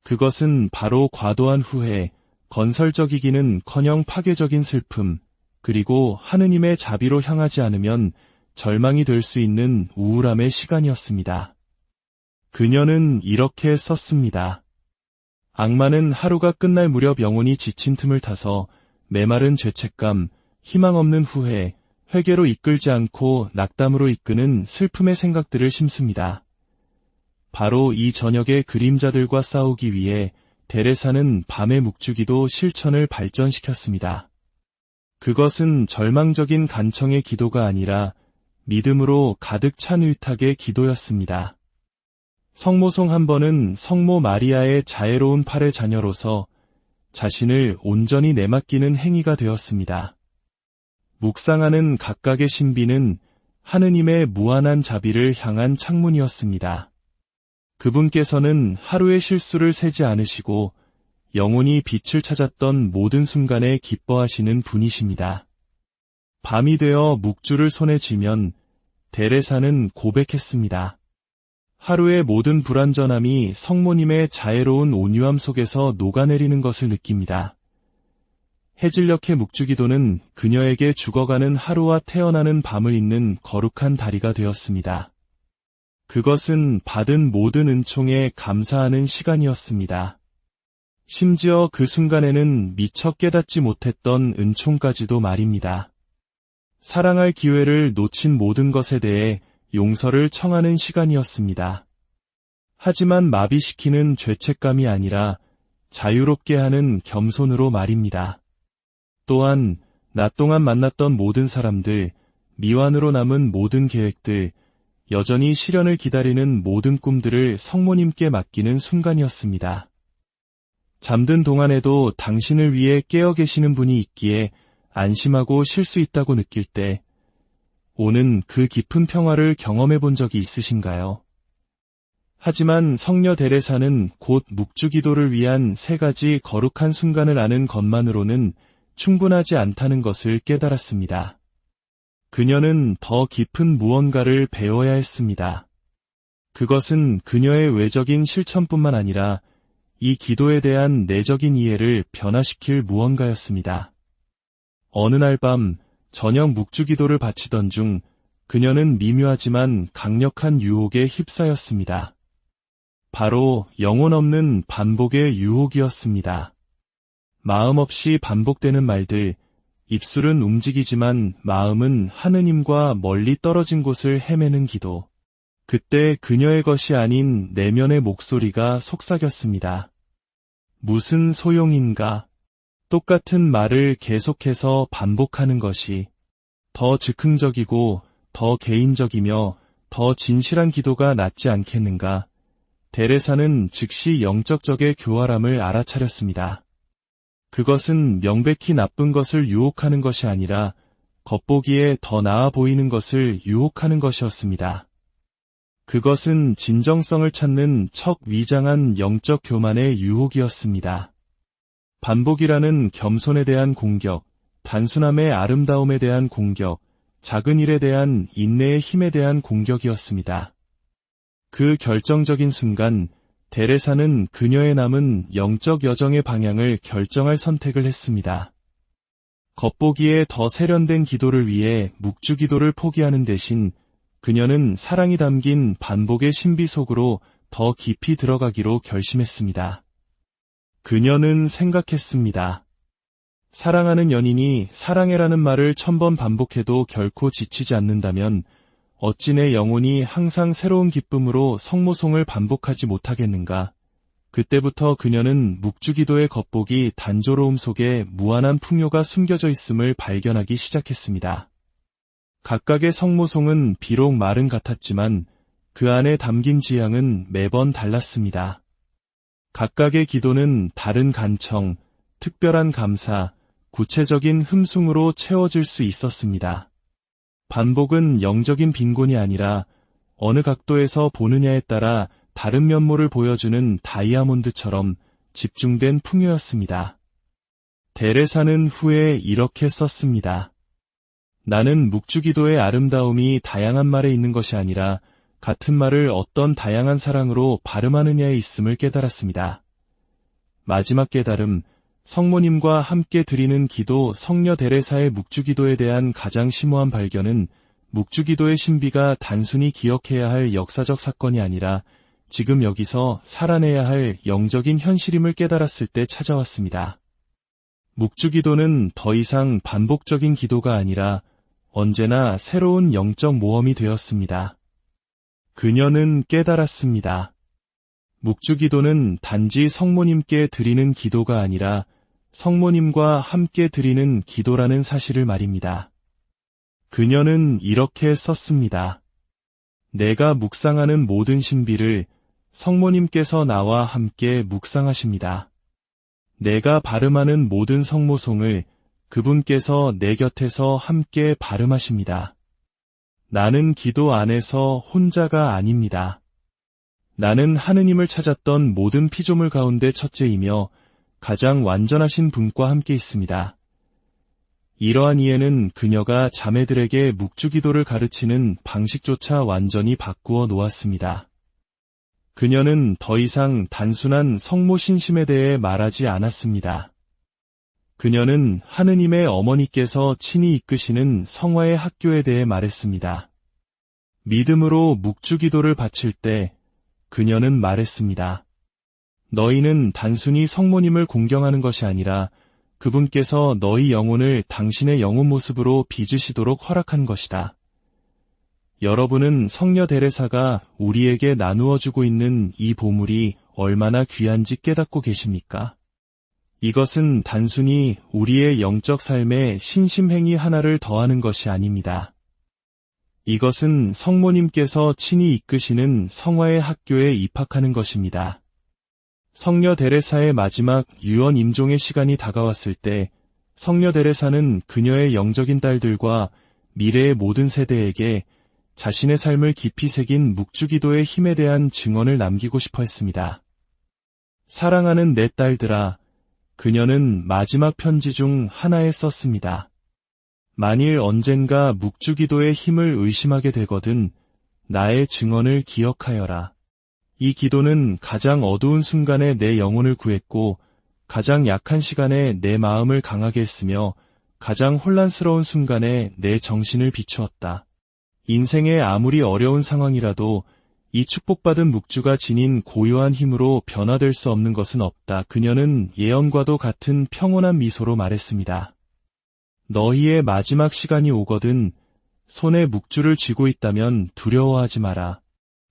그것은 바로 과도한 후회, 건설적이기는커녕 파괴적인 슬픔, 그리고 하느님의 자비로 향하지 않으면 절망이 될 수 있는 우울함의 시간이었습니다. 그녀는 이렇게 썼습니다. 악마는 하루가 끝날 무렵 영혼이 지친 틈을 타서 메마른 죄책감, 희망 없는 후회, 회개로 이끌지 않고 낙담으로 이끄는 슬픔의 생각들을 심습니다. 바로 이 저녁의 그림자들과 싸우기 위해 데레사는 밤의 묵주기도 실천을 발전시켰습니다. 그것은 절망적인 간청의 기도가 아니라 믿음으로 가득 찬 의탁의 기도였습니다. 성모송 한 번은 성모 마리아의 자애로운 팔의 자녀로서 자신을 온전히 내맡기는 행위가 되었습니다. 묵상하는 각각의 신비는 하느님의 무한한 자비를 향한 창문이었습니다. 그분께서는 하루의 실수를 세지 않으시고 영혼이 빛을 찾았던 모든 순간에 기뻐하시는 분이십니다. 밤이 되어 묵주를 손에 쥐면 데레사는 고백했습니다. 하루의 모든 불완전함이 성모님의 자애로운 온유함 속에서 녹아내리는 것을 느낍니다. 해질녘의 묵주기도는 그녀에게 죽어가는 하루와 태어나는 밤을 잇는 거룩한 다리가 되었습니다. 그것은 받은 모든 은총에 감사하는 시간이었습니다. 심지어 그 순간에는 미처 깨닫지 못했던 은총까지도 말입니다. 사랑할 기회를 놓친 모든 것에 대해 용서를 청하는 시간이었습니다. 하지만 마비시키는 죄책감이 아니라 자유롭게 하는 겸손으로 말입니다. 또한 낮 동안 만났던 모든 사람들, 미완으로 남은 모든 계획들, 여전히 실현을 기다리는 모든 꿈들을 성모님께 맡기는 순간이었습니다. 잠든 동안에도 당신을 위해 깨어 계시는 분이 있기에 안심하고 쉴 수 있다고 느낄 때 오는 그 깊은 평화를 경험해 본 적이 있으신가요? 하지만 성녀 데레사는 곧 묵주기도를 위한 세 가지 거룩한 순간을 아는 것만으로는 충분하지 않다는 것을 깨달았습니다. 그녀는 더 깊은 무언가를 배워야 했습니다. 그것은 그녀의 외적인 실천뿐만 아니라 이 기도에 대한 내적인 이해를 변화시킬 무언가였습니다. 어느 날 밤 저녁 묵주기도를 바치던 중 그녀는 미묘하지만 강력한 유혹에 휩싸였습니다. 바로 영혼 없는 반복의 유혹이었습니다. 마음 없이 반복되는 말들, 입술은 움직이지만 마음은 하느님과 멀리 떨어진 곳을 헤매는 기도. 그때 그녀의 것이 아닌 내면의 목소리가 속삭였습니다. 무슨 소용인가? 똑같은 말을 계속해서 반복하는 것이 더 즉흥적이고 더 개인적이며 더 진실한 기도가 낫지 않겠는가? 데레사는 즉시 영적 적의 교활함을 알아차렸습니다. 그것은 명백히 나쁜 것을 유혹하는 것이 아니라 겉보기에 더 나아 보이는 것을 유혹하는 것이었습니다. 그것은 진정성을 찾는 척 위장한 영적 교만의 유혹이었습니다. 반복이라는 겸손에 대한 공격, 단순함의 아름다움에 대한 공격, 작은 일에 대한 인내의 힘에 대한 공격이었습니다. 그 결정적인 순간 데레사는 그녀의 남은 영적 여정의 방향을 결정할 선택을 했습니다. 겉보기에 더 세련된 기도를 위해 묵주 기도를 포기하는 대신 그녀는 사랑이 담긴 반복의 신비 속으로 더 깊이 들어가기로 결심했습니다. 그녀는 생각했습니다. 사랑하는 연인이 사랑해라는 말을 1000번 반복해도 결코 지치지 않는다면 어찌 내 영혼이 항상 새로운 기쁨으로 성모송을 반복하지 못하겠는가. 그때부터 그녀는 묵주기도의 겉보기 단조로움 속에 무한한 풍요가 숨겨져 있음을 발견하기 시작했습니다. 각각의 성모송은 비록 말은 같았지만 그 안에 담긴 지향은 매번 달랐습니다. 각각의 기도는 다른 간청, 특별한 감사, 구체적인 흠숭으로 채워질 수 있었습니다. 반복은 영적인 빈곤이 아니라 어느 각도에서 보느냐에 따라 다른 면모를 보여주는 다이아몬드처럼 집중된 풍요였습니다. 데레사는 후에 이렇게 썼습니다. 나는 묵주기도의 아름다움이 다양한 말에 있는 것이 아니라 같은 말을 어떤 다양한 사랑으로 발음하느냐에 있음을 깨달았습니다. 마지막 깨달음, 성모님과 함께 드리는 기도 성녀 데레사의 묵주기도에 대한 가장 심오한 발견은 묵주기도의 신비가 단순히 기억해야 할 역사적 사건이 아니라 지금 여기서 살아내야 할 영적인 현실임을 깨달았을 때 찾아왔습니다. 묵주기도는 더 이상 반복적인 기도가 아니라 언제나 새로운 영적 모험이 되었습니다. 그녀는 깨달았습니다. 묵주기도는 단지 성모님께 드리는 기도가 아니라 성모님과 함께 드리는 기도라는 사실을 말입니다. 그녀는 이렇게 썼습니다. 내가 묵상하는 모든 신비를 성모님께서 나와 함께 묵상하십니다. 내가 발음하는 모든 성모송을 그분께서 내 곁에서 함께 발음하십니다. 나는 기도 안에서 혼자가 아닙니다. 나는 하느님을 찾았던 모든 피조물 가운데 첫째이며 가장 완전하신 분과 함께 있습니다. 이러한 이해는 그녀가 자매들에게 묵주기도를 가르치는 방식조차 완전히 바꾸어 놓았습니다. 그녀는 더 이상 단순한 성모 신심에 대해 말하지 않았습니다. 그녀는 하느님의 어머니께서 친히 이끄시는 성화의 학교에 대해 말했습니다. 믿음으로 묵주기도를 바칠 때 그녀는 말했습니다. 너희는 단순히 성모님을 공경하는 것이 아니라 그분께서 너희 영혼을 당신의 영혼 모습으로 빚으시도록 허락한 것이다. 여러분은 성녀 데레사가 우리에게 나누어주고 있는 이 보물이 얼마나 귀한지 깨닫고 계십니까? 이것은 단순히 우리의 영적 삶에 신심행위 하나를 더하는 것이 아닙니다. 이것은 성모님께서 친히 이끄시는 성화의 학교에 입학하는 것입니다. 성녀 데레사의 마지막 유언 임종의 시간이 다가왔을 때 성녀 데레사는 그녀의 영적인 딸들과 미래의 모든 세대에게 자신의 삶을 깊이 새긴 묵주기도의 힘에 대한 증언을 남기고 싶어 했습니다. 사랑하는 내 딸들아, 그녀는 마지막 편지 중 하나에 썼습니다. 만일 언젠가 묵주기도의 힘을 의심하게 되거든 나의 증언을 기억하여라. 이 기도는 가장 어두운 순간에 내 영혼을 구했고 가장 약한 시간에 내 마음을 강하게 했으며 가장 혼란스러운 순간에 내 정신을 비추었다. 인생의 아무리 어려운 상황이라도 이 축복받은 묵주가 지닌 고요한 힘으로 변화될 수 없는 것은 없다. 그녀는 예언과도 같은 평온한 미소로 말했습니다. 너희의 마지막 시간이 오거든 손에 묵주를 쥐고 있다면 두려워하지 마라.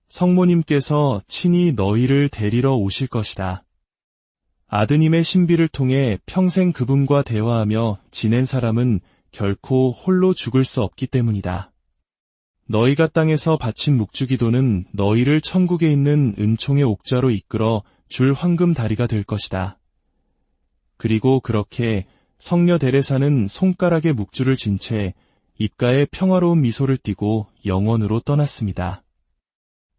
성모님께서 친히 너희를 데리러 오실 것이다. 아드님의 신비를 통해 평생 그분과 대화하며 지낸 사람은 결코 홀로 죽을 수 없기 때문이다. 너희가 땅에서 바친 묵주기도는 너희를 천국에 있는 은총의 옥좌로 이끌어 줄 황금 다리가 될 것이다. 그리고 그렇게 성녀 데레사는 손가락에 묵주를 쥔 채 입가에 평화로운 미소를 띠고 영원으로 떠났습니다.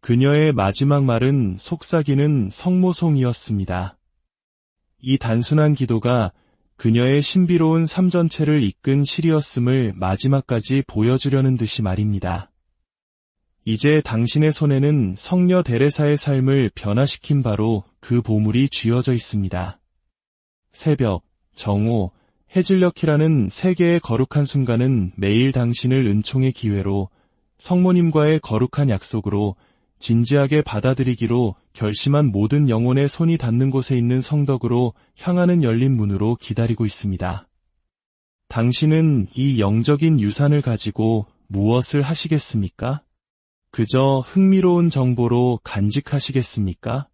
그녀의 마지막 말은 속삭이는 성모송이었습니다. 이 단순한 기도가 그녀의 신비로운 삶 전체를 이끈 시리어스를 마지막까지 보여주려는 듯이 말입니다. 이제 당신의 손에는 성녀 데레사의 삶을 변화시킨 바로 그 보물이 쥐어져 있습니다. 새벽, 정오, 해질녘이라는 세 개의 거룩한 순간은 매일 당신을 은총의 기회로, 성모님과의 거룩한 약속으로, 진지하게 받아들이기로 결심한 모든 영혼의 손이 닿는 곳에 있는 성덕으로 향하는 열린 문으로 기다리고 있습니다. 당신은 이 영적인 유산을 가지고 무엇을 하시겠습니까? 그저 흥미로운 정보로 간직하시겠습니까?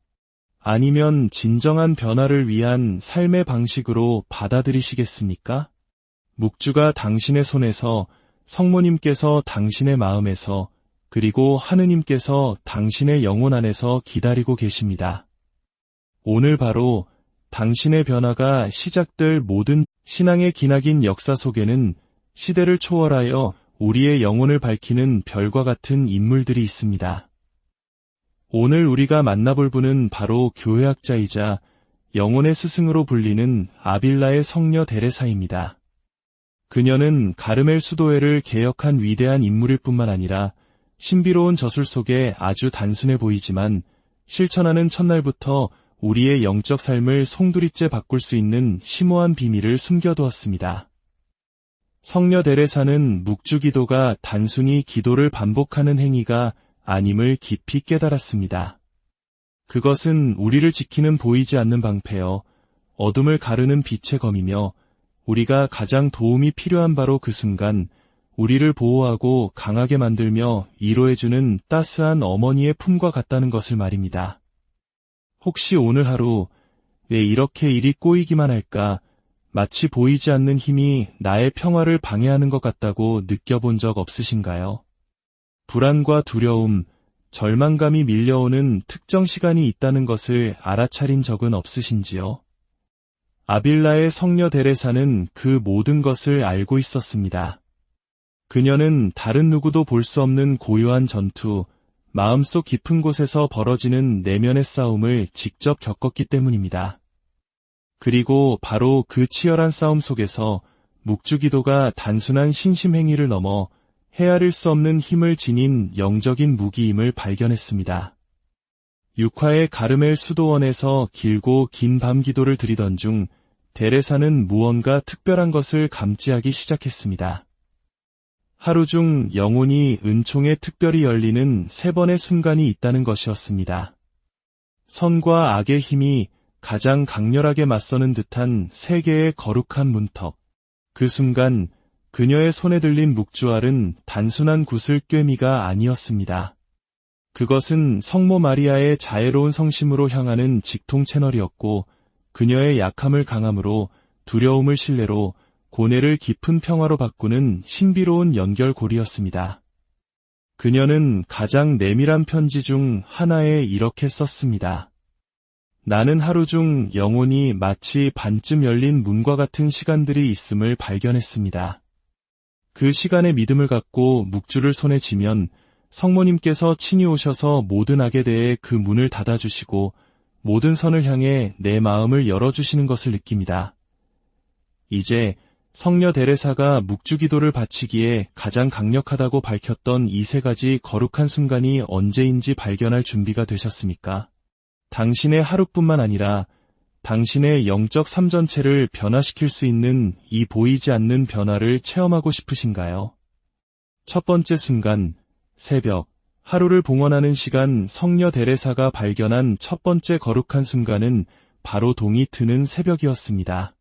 아니면 진정한 변화를 위한 삶의 방식으로 받아들이시겠습니까? 묵주가 당신의 손에서, 성모님께서 당신의 마음에서, 그리고 하느님께서 당신의 영혼 안에서 기다리고 계십니다. 오늘 바로 당신의 변화가 시작될 모든 신앙의 기나긴 역사 속에는 시대를 초월하여 우리의 영혼을 밝히는 별과 같은 인물들이 있습니다. 오늘 우리가 만나볼 분은 바로 교회학자이자 영혼의 스승으로 불리는 아빌라의 성녀 데레사입니다. 그녀는 가르멜 수도회를 개혁한 위대한 인물일 뿐만 아니라 신비로운 저술 속에 아주 단순해 보이지만 실천하는 첫날부터 우리의 영적 삶을 송두리째 바꿀 수 있는 심오한 비밀을 숨겨두었습니다. 성녀 데레사는 묵주 기도가 단순히 기도를 반복하는 행위가 아님을 깊이 깨달았습니다. 그것은 우리를 지키는 보이지 않는 방패여 어둠을 가르는 빛의 검이며 우리가 가장 도움이 필요한 바로 그 순간 우리를 보호하고 강하게 만들며 위로해주는 따스한 어머니의 품과 같다는 것을 말입니다. 혹시 오늘 하루 왜 이렇게 일이 꼬이기만 할까? 마치 보이지 않는 힘이 나의 평화를 방해하는 것 같다고 느껴본 적 없으신가요? 불안과 두려움, 절망감이 밀려오는 특정 시간이 있다는 것을 알아차린 적은 없으신지요? 아빌라의 성녀 데레사는 그 모든 것을 알고 있었습니다. 그녀는 다른 누구도 볼 수 없는 고요한 전투, 마음속 깊은 곳에서 벌어지는 내면의 싸움을 직접 겪었기 때문입니다. 그리고 바로 그 치열한 싸움 속에서 묵주기도가 단순한 신심행위를 넘어 헤아릴 수 없는 힘을 지닌 영적인 무기임을 발견했습니다. 6화의 가르멜 수도원에서 길고 긴 밤 기도를 드리던 중 데레사는 무언가 특별한 것을 감지하기 시작했습니다. 하루 중 영혼이 은총에 특별히 열리는 3번의 순간이 있다는 것이었습니다. 선과 악의 힘이 가장 강렬하게 맞서는 듯한 3개의 거룩한 문턱. 그 순간 그녀의 손에 들린 묵주알은 단순한 구슬 꿰미가 아니었습니다. 그것은 성모 마리아의 자애로운 성심으로 향하는 직통 채널이었고 그녀의 약함을 강함으로, 두려움을 신뢰로, 고뇌를 깊은 평화로 바꾸는 신비로운 연결고리였습니다. 그녀는 가장 내밀한 편지 중 하나에 이렇게 썼습니다. 나는 하루 중 영혼이 마치 반쯤 열린 문과 같은 시간들이 있음을 발견했습니다. 그 시간에 믿음을 갖고 묵주를 손에 쥐면 성모님께서 친히 오셔서 모든 악에 대해 그 문을 닫아주시고 모든 선을 향해 내 마음을 열어주시는 것을 느낍니다. 이제 성녀 데레사가 묵주기도를 바치기에 가장 강력하다고 밝혔던 이 3가지 거룩한 순간이 언제인지 발견할 준비가 되셨습니까? 당신의 하루뿐만 아니라 당신의 영적 삶 전체를 변화시킬 수 있는 이 보이지 않는 변화를 체험하고 싶으신가요? 첫 번째 순간, 새벽, 하루를 봉헌하는 시간. 성녀 데레사가 발견한 첫 번째 거룩한 순간은 바로 동이 트는 새벽이었습니다.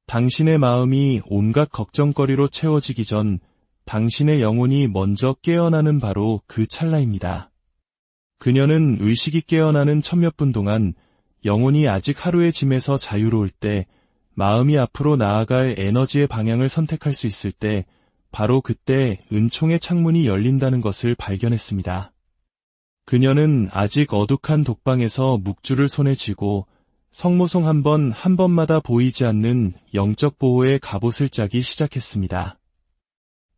당신의 마음이 온갖 걱정거리로 채워지기 전 당신의 영혼이 먼저 깨어나는 바로 그 찰나입니다. 그녀는 의식이 깨어나는 천몇 분 동안 영혼이 아직 하루의 짐에서 자유로울 때, 마음이 앞으로 나아갈 에너지의 방향을 선택할 수 있을 때, 바로 그때 은총의 창문이 열린다는 것을 발견했습니다. 그녀는 아직 어둑한 독방에서 묵주를 손에 쥐고 성모송 한 번마다 보이지 않는 영적 보호의 갑옷을 짜기 시작했습니다.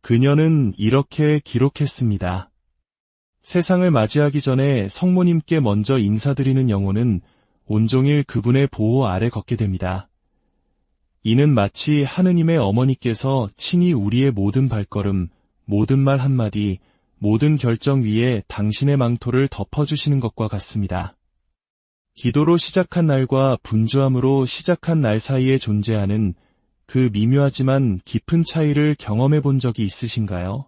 그녀는 이렇게 기록했습니다. 세상을 맞이하기 전에 성모님께 먼저 인사드리는 영혼은 온종일 그분의 보호 아래 걷게 됩니다. 이는 마치 하느님의 어머니께서 친히 우리의 모든 발걸음, 모든 말 한마디, 모든 결정 위에 당신의 망토를 덮어주시는 것과 같습니다. 기도로 시작한 날과 분주함으로 시작한 날 사이에 존재하는 그 미묘하지만 깊은 차이를 경험해 본 적이 있으신가요?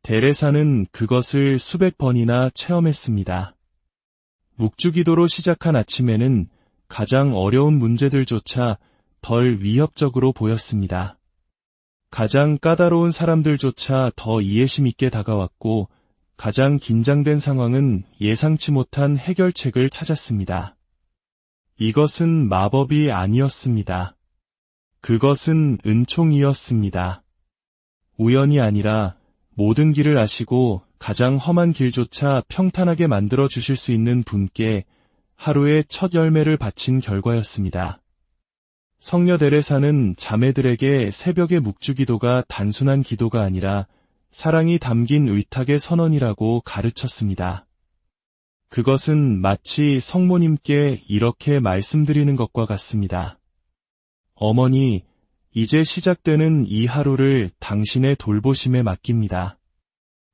데레사는 그것을 수백 번이나 체험했습니다. 묵주기도로 시작한 아침에는 가장 어려운 문제들조차 덜 위협적으로 보였습니다. 가장 까다로운 사람들조차 더 이해심 있게 다가왔고 가장 긴장된 상황은 예상치 못한 해결책을 찾았습니다. 이것은 마법이 아니었습니다. 그것은 은총이었습니다. 우연이 아니라 모든 길을 아시고 가장 험한 길조차 평탄하게 만들어 주실 수 있는 분께 하루의 첫 열매를 바친 결과였습니다. 성녀 데레사는 자매들에게 새벽의 묵주기도가 단순한 기도가 아니라 사랑이 담긴 의탁의 선언이라고 가르쳤습니다. 그것은 마치 성모님께 이렇게 말씀드리는 것과 같습니다. 어머니, 이제 시작되는 이 하루를 당신의 돌보심에 맡깁니다.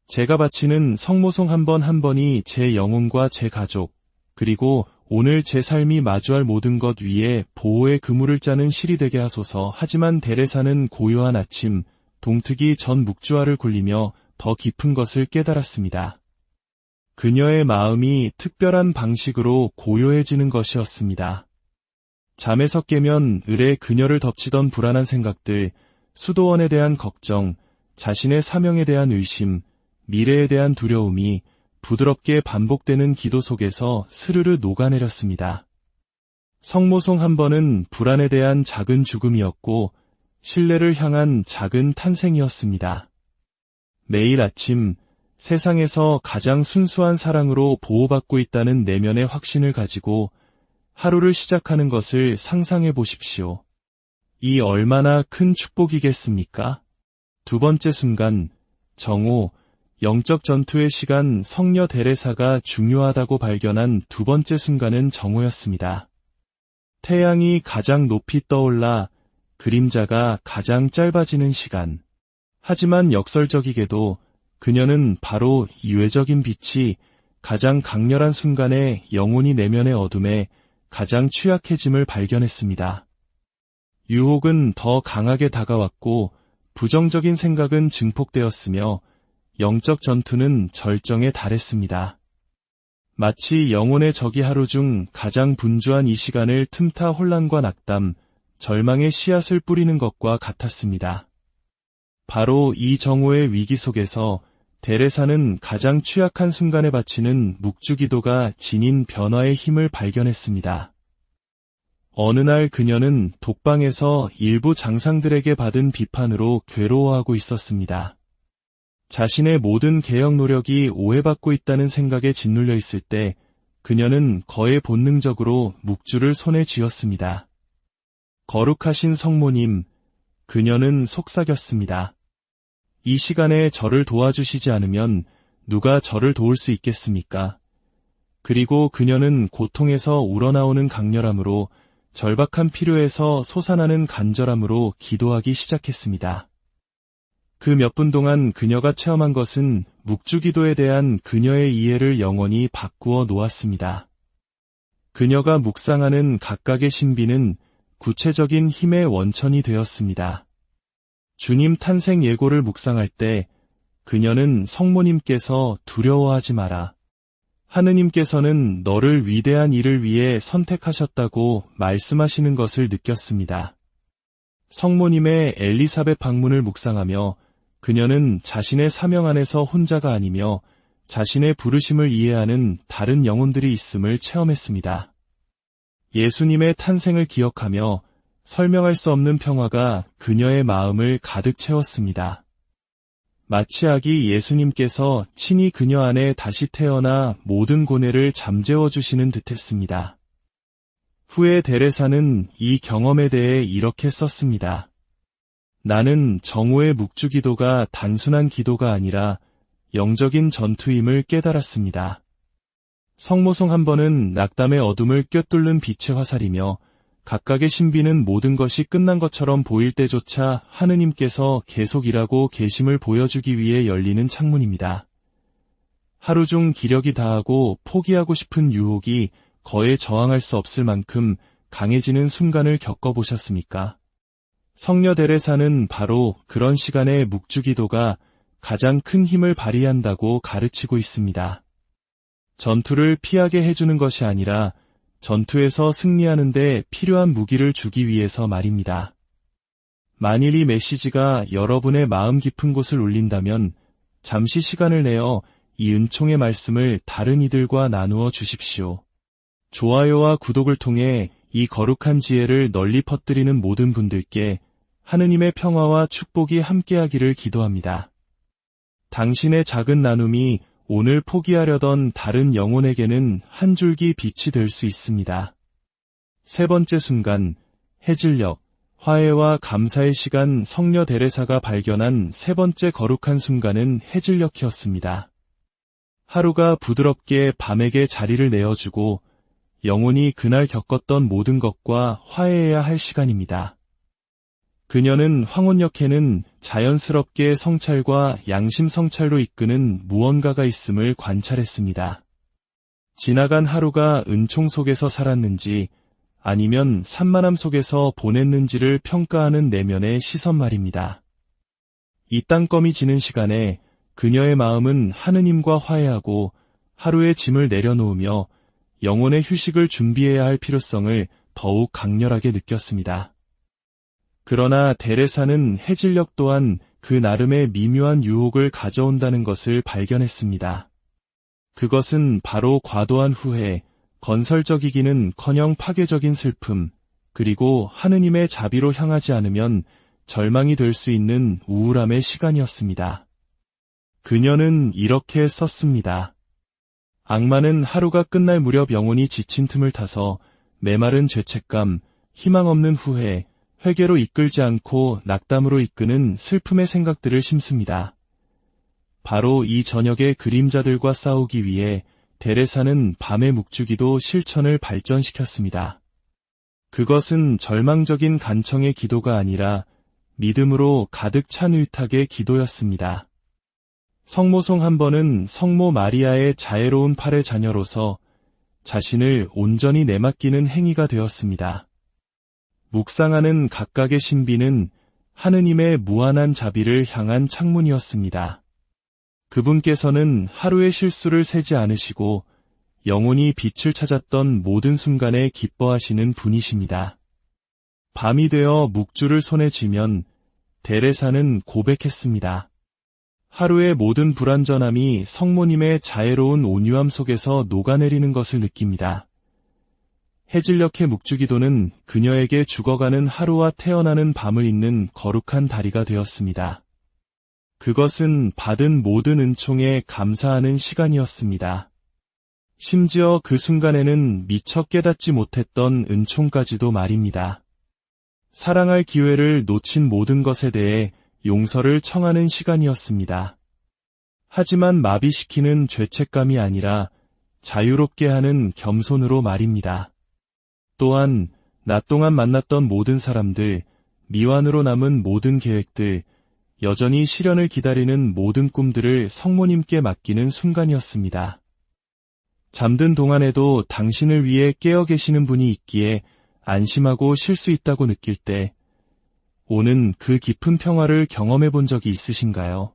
제가 바치는 성모송 한 번 한 번이 제 영혼과 제 가족, 그리고 오늘 제 삶이 마주할 모든 것 위에 보호의 그물을 짜는 실이 되게 하소서. 하지만 데레사는 고요한 아침, 동트기 전 묵주화를 굴리며 더 깊은 것을 깨달았습니다. 그녀의 마음이 특별한 방식으로 고요해지는 것이었습니다. 잠에서 깨면 을에 그녀를 덮치던 불안한 생각들, 수도원에 대한 걱정, 자신의 사명에 대한 의심, 미래에 대한 두려움이 부드럽게 반복되는 기도 속에서 스르르 녹아내렸습니다. 성모송 한 번은 불안에 대한 작은 죽음이었고 신뢰를 향한 작은 탄생이었습니다. 매일 아침 세상에서 가장 순수한 사랑으로 보호받고 있다는 내면의 확신을 가지고 하루를 시작하는 것을 상상해 보십시오. 이 얼마나 큰 축복이겠습니까? 두 번째 순간, 정오, 영적 전투의 시간 성녀 데레사가 중요하다고 발견한 두 번째 순간은 정오였습니다. 태양이 가장 높이 떠올라 그림자가 가장 짧아지는 시간. 하지만 역설적이게도 그녀는 바로 이 외적인 빛이 가장 강렬한 순간에 영혼이 내면의 어둠에 가장 취약해짐을 발견했습니다. 유혹은 더 강하게 다가왔고 부정적인 생각은 증폭되었으며 영적 전투는 절정에 달했습니다. 마치 영혼의 적이 하루 중 가장 분주한 이 시간을 틈타 혼란과 낙담, 절망의 씨앗을 뿌리는 것과 같았습니다. 바로 이 정오의 위기 속에서 데레사는 가장 취약한 순간에 바치는 묵주기도가 지닌 변화의 힘을 발견했습니다. 어느 날 그녀는 독방에서 일부 장상들에게 받은 비판으로 괴로워하고 있었습니다. 자신의 모든 개혁 노력이 오해받고 있다는 생각에 짓눌려 있을 때 그녀는 거의 본능적으로 묵주를 손에 쥐었습니다. 거룩하신 성모님, 그녀는 속삭였습니다. 이 시간에 저를 도와주시지 않으면 누가 저를 도울 수 있겠습니까? 그리고 그녀는 고통에서 우러나오는 강렬함으로 절박한 필요에서 솟아나는 간절함으로 기도하기 시작했습니다. 그 몇 분 동안 그녀가 체험한 것은 묵주기도에 대한 그녀의 이해를 영원히 바꾸어 놓았습니다. 그녀가 묵상하는 각각의 신비는 구체적인 힘의 원천이 되었습니다. 주님 탄생 예고를 묵상할 때 그녀는 성모님께서 두려워하지 마라. 하느님께서는 너를 위대한 일을 위해 선택하셨다고 말씀하시는 것을 느꼈습니다. 성모님의 엘리사벳 방문을 묵상하며 그녀는 자신의 사명 안에서 혼자가 아니며 자신의 부르심을 이해하는 다른 영혼들이 있음을 체험했습니다. 예수님의 탄생을 기억하며 설명할 수 없는 평화가 그녀의 마음을 가득 채웠습니다. 마치 아기 예수님께서 친히 그녀 안에 다시 태어나 모든 고뇌를 잠재워 주시는 듯했습니다. 후에 데레사는 이 경험에 대해 이렇게 썼습니다. 나는 정오의 묵주기도가 단순한 기도가 아니라 영적인 전투임을 깨달았습니다. 성모송 한 번은 낙담의 어둠을 꿰뚫는 빛의 화살이며 각각의 신비는 모든 것이 끝난 것처럼 보일 때조차 하느님께서 계속 일하고 계심을 보여주기 위해 열리는 창문입니다. 하루 중 기력이 다하고 포기하고 싶은 유혹이 거에 저항할 수 없을 만큼 강해지는 순간을 겪어보셨습니까? 성녀 데레사는 바로 그런 시간에 묵주기도가 가장 큰 힘을 발휘한다고 가르치고 있습니다. 전투를 피하게 해주는 것이 아니라 전투에서 승리하는 데 필요한 무기를 주기 위해서 말입니다. 만일 이 메시지가 여러분의 마음 깊은 곳을 울린다면 잠시 시간을 내어 이 은총의 말씀을 다른 이들과 나누어 주십시오. 좋아요와 구독을 통해 이 거룩한 지혜를 널리 퍼뜨리는 모든 분들께 하느님의 평화와 축복이 함께하기를 기도합니다. 당신의 작은 나눔이 오늘 포기하려던 다른 영혼에게는 한 줄기 빛이 될 수 있습니다. 세 번째 순간, 해질녘, 화해와 감사의 시간. 성녀 데레사가 발견한 세 번째 거룩한 순간은 해질녘이었습니다. 하루가 부드럽게 밤에게 자리를 내어주고 영혼이 그날 겪었던 모든 것과 화해해야 할 시간입니다. 그녀는 황혼역에는 자연스럽게 성찰과 양심 성찰로 이끄는 무언가가 있음을 관찰했습니다. 지나간 하루가 은총 속에서 살았는지 아니면 산만함 속에서 보냈는지를 평가하는 내면의 시선 말입니다. 이 땅껌이 지는 시간에 그녀의 마음은 하느님과 화해하고 하루의 짐을 내려놓으며 영혼의 휴식을 준비해야 할 필요성을 더욱 강렬하게 느꼈습니다. 그러나 데레사는 해질녘 또한 그 나름의 미묘한 유혹을 가져온다는 것을 발견했습니다. 그것은 바로 과도한 후회, 건설적이기는커녕 파괴적인 슬픔, 그리고 하느님의 자비로 향하지 않으면 절망이 될 수 있는 우울함의 시간이었습니다. 그녀는 이렇게 썼습니다. 악마는 하루가 끝날 무렵 영혼이 지친 틈을 타서 메마른 죄책감, 희망 없는 후회, 회개로 이끌지 않고 낙담으로 이끄는 슬픔의 생각들을 심습니다. 바로 이 저녁의 그림자들과 싸우기 위해 데레사는 밤의 묵주기도 실천을 발전시켰습니다. 그것은 절망적인 간청의 기도가 아니라 믿음으로 가득 찬 의탁의 기도였습니다. 성모송 한 번은 성모 마리아의 자애로운 팔의 자녀로서 자신을 온전히 내맡기는 행위가 되었습니다. 묵상하는 각각의 신비는 하느님의 무한한 자비를 향한 창문이었습니다. 그분께서는 하루의 실수를 세지 않으시고 영혼이 빛을 찾았던 모든 순간에 기뻐하시는 분이십니다. 밤이 되어 묵주를 손에 쥐면 데레사는 고백했습니다. 하루의 모든 불완전함이 성모님의 자애로운 온유함 속에서 녹아내리는 것을 느낍니다. 해질녘의 묵주기도는 그녀에게 죽어가는 하루와 태어나는 밤을 잇는 거룩한 다리가 되었습니다. 그것은 받은 모든 은총에 감사하는 시간이었습니다. 심지어 그 순간에는 미처 깨닫지 못했던 은총까지도 말입니다. 사랑할 기회를 놓친 모든 것에 대해 용서를 청하는 시간이었습니다. 하지만 마비시키는 죄책감이 아니라 자유롭게 하는 겸손으로 말입니다. 또한 낮 동안 만났던 모든 사람들, 미완으로 남은 모든 계획들, 여전히 실현을 기다리는 모든 꿈들을 성모님께 맡기는 순간이었습니다. 잠든 동안에도 당신을 위해 깨어 계시는 분이 있기에 안심하고 쉴 수 있다고 느낄 때 오는 그 깊은 평화를 경험해 본 적이 있으신가요?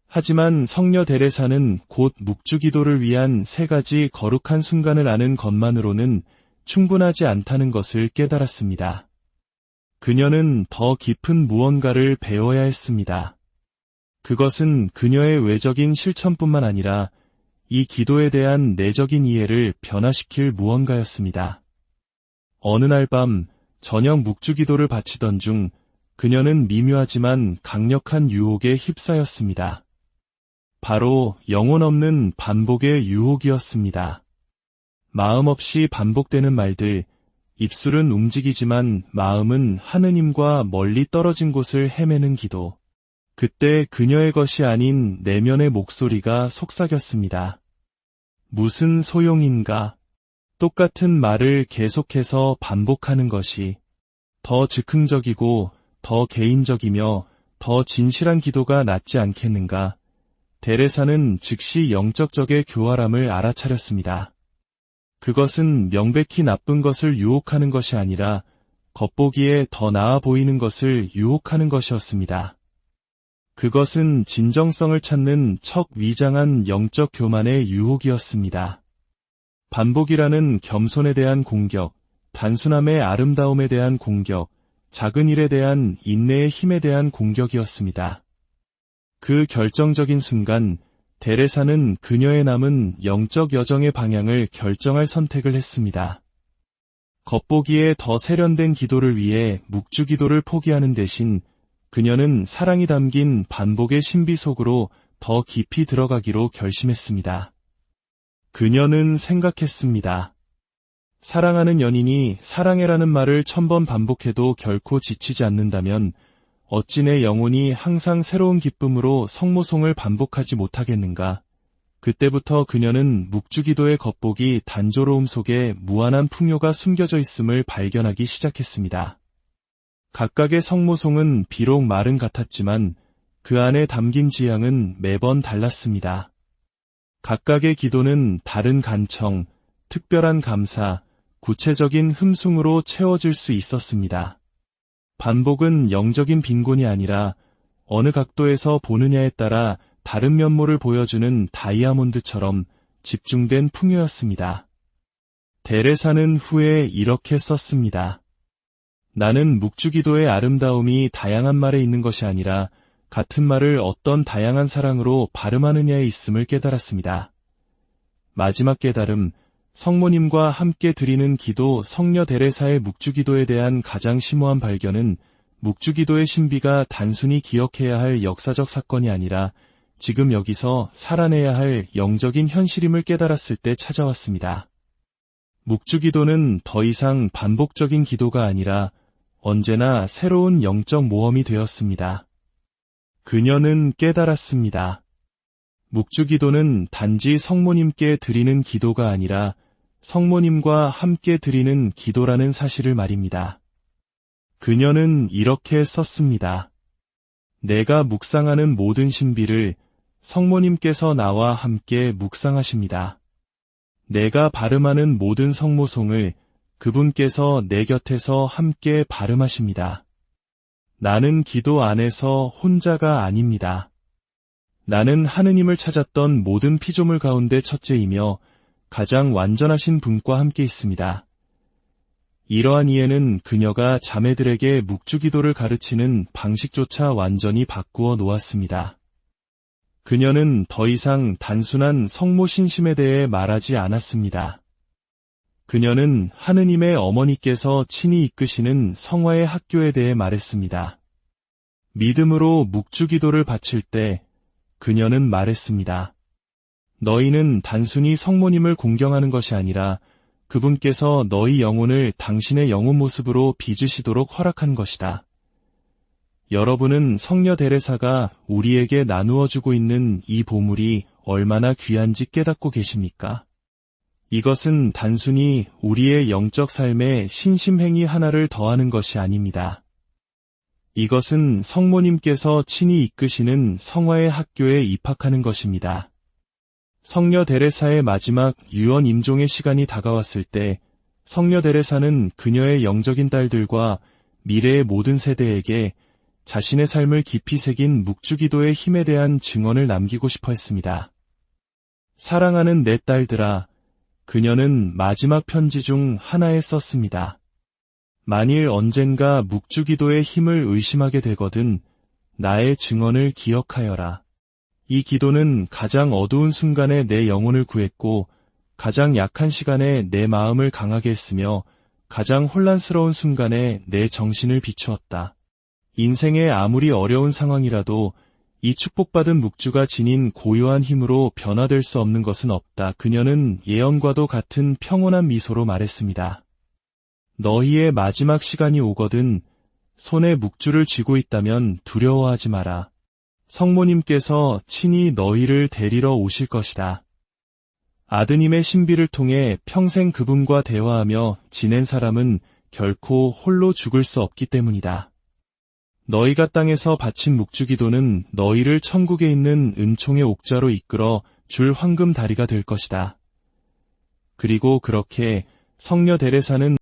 하지만 성녀 데레사는 곧 묵주기도를 위한 세 가지 거룩한 순간을 아는 것만으로는 충분하지 않다는 것을 깨달았습니다. 그녀는 더 깊은 무언가를 배워야 했습니다. 그것은 그녀의 외적인 실천뿐만 아니라 이 기도에 대한 내적인 이해를 변화시킬 무언가였습니다. 어느 날 밤 저녁 묵주기도를 바치던 중 그녀는 미묘하지만 강력한 유혹에 휩싸였습니다. 바로 영혼 없는 반복의 유혹이었습니다. 마음 없이 반복되는 말들, 입술은 움직이지만 마음은 하느님과 멀리 떨어진 곳을 헤매는 기도. 그때 그녀의 것이 아닌 내면의 목소리가 속삭였습니다. 무슨 소용인가? 똑같은 말을 계속해서 반복하는 것이 더 즉흥적이고 더 개인적이며 더 진실한 기도가 낫지 않겠는가? 데레사는 즉시 영적적의 교활함을 알아차렸습니다. 그것은 명백히 나쁜 것을 유혹하는 것이 아니라 겉보기에 더 나아 보이는 것을 유혹하는 것이었습니다. 그것은 진정성을 찾는 척 위장한 영적 교만의 유혹이었습니다. 반복이라는 겸손에 대한 공격, 단순함의 아름다움에 대한 공격, 작은 일에 대한 인내의 힘에 대한 공격이었습니다. 그 결정적인 순간 데레사는 그녀의 남은 영적 여정의 방향을 결정할 선택을 했습니다. 겉보기에 더 세련된 기도를 위해 묵주기도를 포기하는 대신 그녀는 사랑이 담긴 반복의 신비 속으로 더 깊이 들어가기로 결심했습니다. 그녀는 생각했습니다. 사랑하는 연인이 사랑해라는 말을 1000번 반복해도 결코 지치지 않는다면 어찌 내 영혼이 항상 새로운 기쁨으로 성모송을 반복하지 못하겠는가? 그때부터 그녀는 묵주기도의 겉보기 단조로움 속에 무한한 풍요가 숨겨져 있음을 발견하기 시작했습니다. 각각의 성모송은 비록 말은 같았지만 그 안에 담긴 지향은 매번 달랐습니다. 각각의 기도는 다른 간청, 특별한 감사, 구체적인 흠숭으로 채워질 수 있었습니다. 반복은 영적인 빈곤이 아니라 어느 각도에서 보느냐에 따라 다른 면모를 보여주는 다이아몬드처럼 집중된 풍요였습니다. 데레사는 후에 이렇게 썼습니다. 나는 묵주기도의 아름다움이 다양한 말에 있는 것이 아니라 같은 말을 어떤 다양한 사랑으로 발음하느냐에 있음을 깨달았습니다. 마지막 깨달음, 성모님과 함께 드리는 기도 성녀 데레사의 묵주기도에 대한 가장 심오한 발견은 묵주기도의 신비가 단순히 기억해야 할 역사적 사건이 아니라 지금 여기서 살아내야 할 영적인 현실임을 깨달았을 때 찾아왔습니다. 묵주기도는 더 이상 반복적인 기도가 아니라 언제나 새로운 영적 모험이 되었습니다. 그녀는 깨달았습니다. 묵주기도는 단지 성모님께 드리는 기도가 아니라 성모님과 함께 드리는 기도라는 사실을 말입니다. 그녀는 이렇게 썼습니다. 내가 묵상하는 모든 신비를 성모님께서 나와 함께 묵상하십니다. 내가 발음하는 모든 성모송을 그분께서 내 곁에서 함께 발음하십니다. 나는 기도 안에서 혼자가 아닙니다. 나는 하느님을 찾았던 모든 피조물 가운데 첫째이며 가장 완전하신 분과 함께 있습니다. 이러한 이해는 그녀가 자매들에게 묵주기도를 가르치는 방식조차 완전히 바꾸어 놓았습니다. 그녀는 더 이상 단순한 성모 신심에 대해 말하지 않았습니다. 그녀는 하느님의 어머니께서 친히 이끄시는 성화의 학교에 대해 말했습니다. 믿음으로 묵주기도를 바칠 때 그녀는 말했습니다. 너희는 단순히 성모님을 공경하는 것이 아니라 그분께서 너희 영혼을 당신의 영혼 모습으로 빚으시도록 허락한 것이다. 여러분은 성녀 데레사가 우리에게 나누어주고 있는 이 보물이 얼마나 귀한지 깨닫고 계십니까? 이것은 단순히 우리의 영적 삶에 신심행위 하나를 더하는 것이 아닙니다. 이것은 성모님께서 친히 이끄시는 성화의 학교에 입학하는 것입니다. 성녀 데레사의 마지막 유언 임종의 시간이 다가왔을 때 성녀 데레사는 그녀의 영적인 딸들과 미래의 모든 세대에게 자신의 삶을 깊이 새긴 묵주기도의 힘에 대한 증언을 남기고 싶어 했습니다. 사랑하는 내 딸들아, 그녀는 마지막 편지 중 하나에 썼습니다. 만일 언젠가 묵주기도의 힘을 의심하게 되거든 나의 증언을 기억하여라. 이 기도는 가장 어두운 순간에 내 영혼을 구했고 가장 약한 시간에 내 마음을 강하게 했으며 가장 혼란스러운 순간에 내 정신을 비추었다. 인생의 아무리 어려운 상황이라도 이 축복받은 묵주가 지닌 고요한 힘으로 변화될 수 없는 것은 없다. 그녀는 예언과도 같은 평온한 미소로 말했습니다. 너희의 마지막 시간이 오거든 손에 묵주를 쥐고 있다면 두려워하지 마라. 성모님께서 친히 너희를 데리러 오실 것이다. 아드님의 신비를 통해 평생 그분과 대화하며 지낸 사람은 결코 홀로 죽을 수 없기 때문이다. 너희가 땅에서 바친 묵주기도는 너희를 천국에 있는 은총의 옥자로 이끌어 줄 황금 다리가 될 것이다. 그리고 그렇게 성녀 데레사는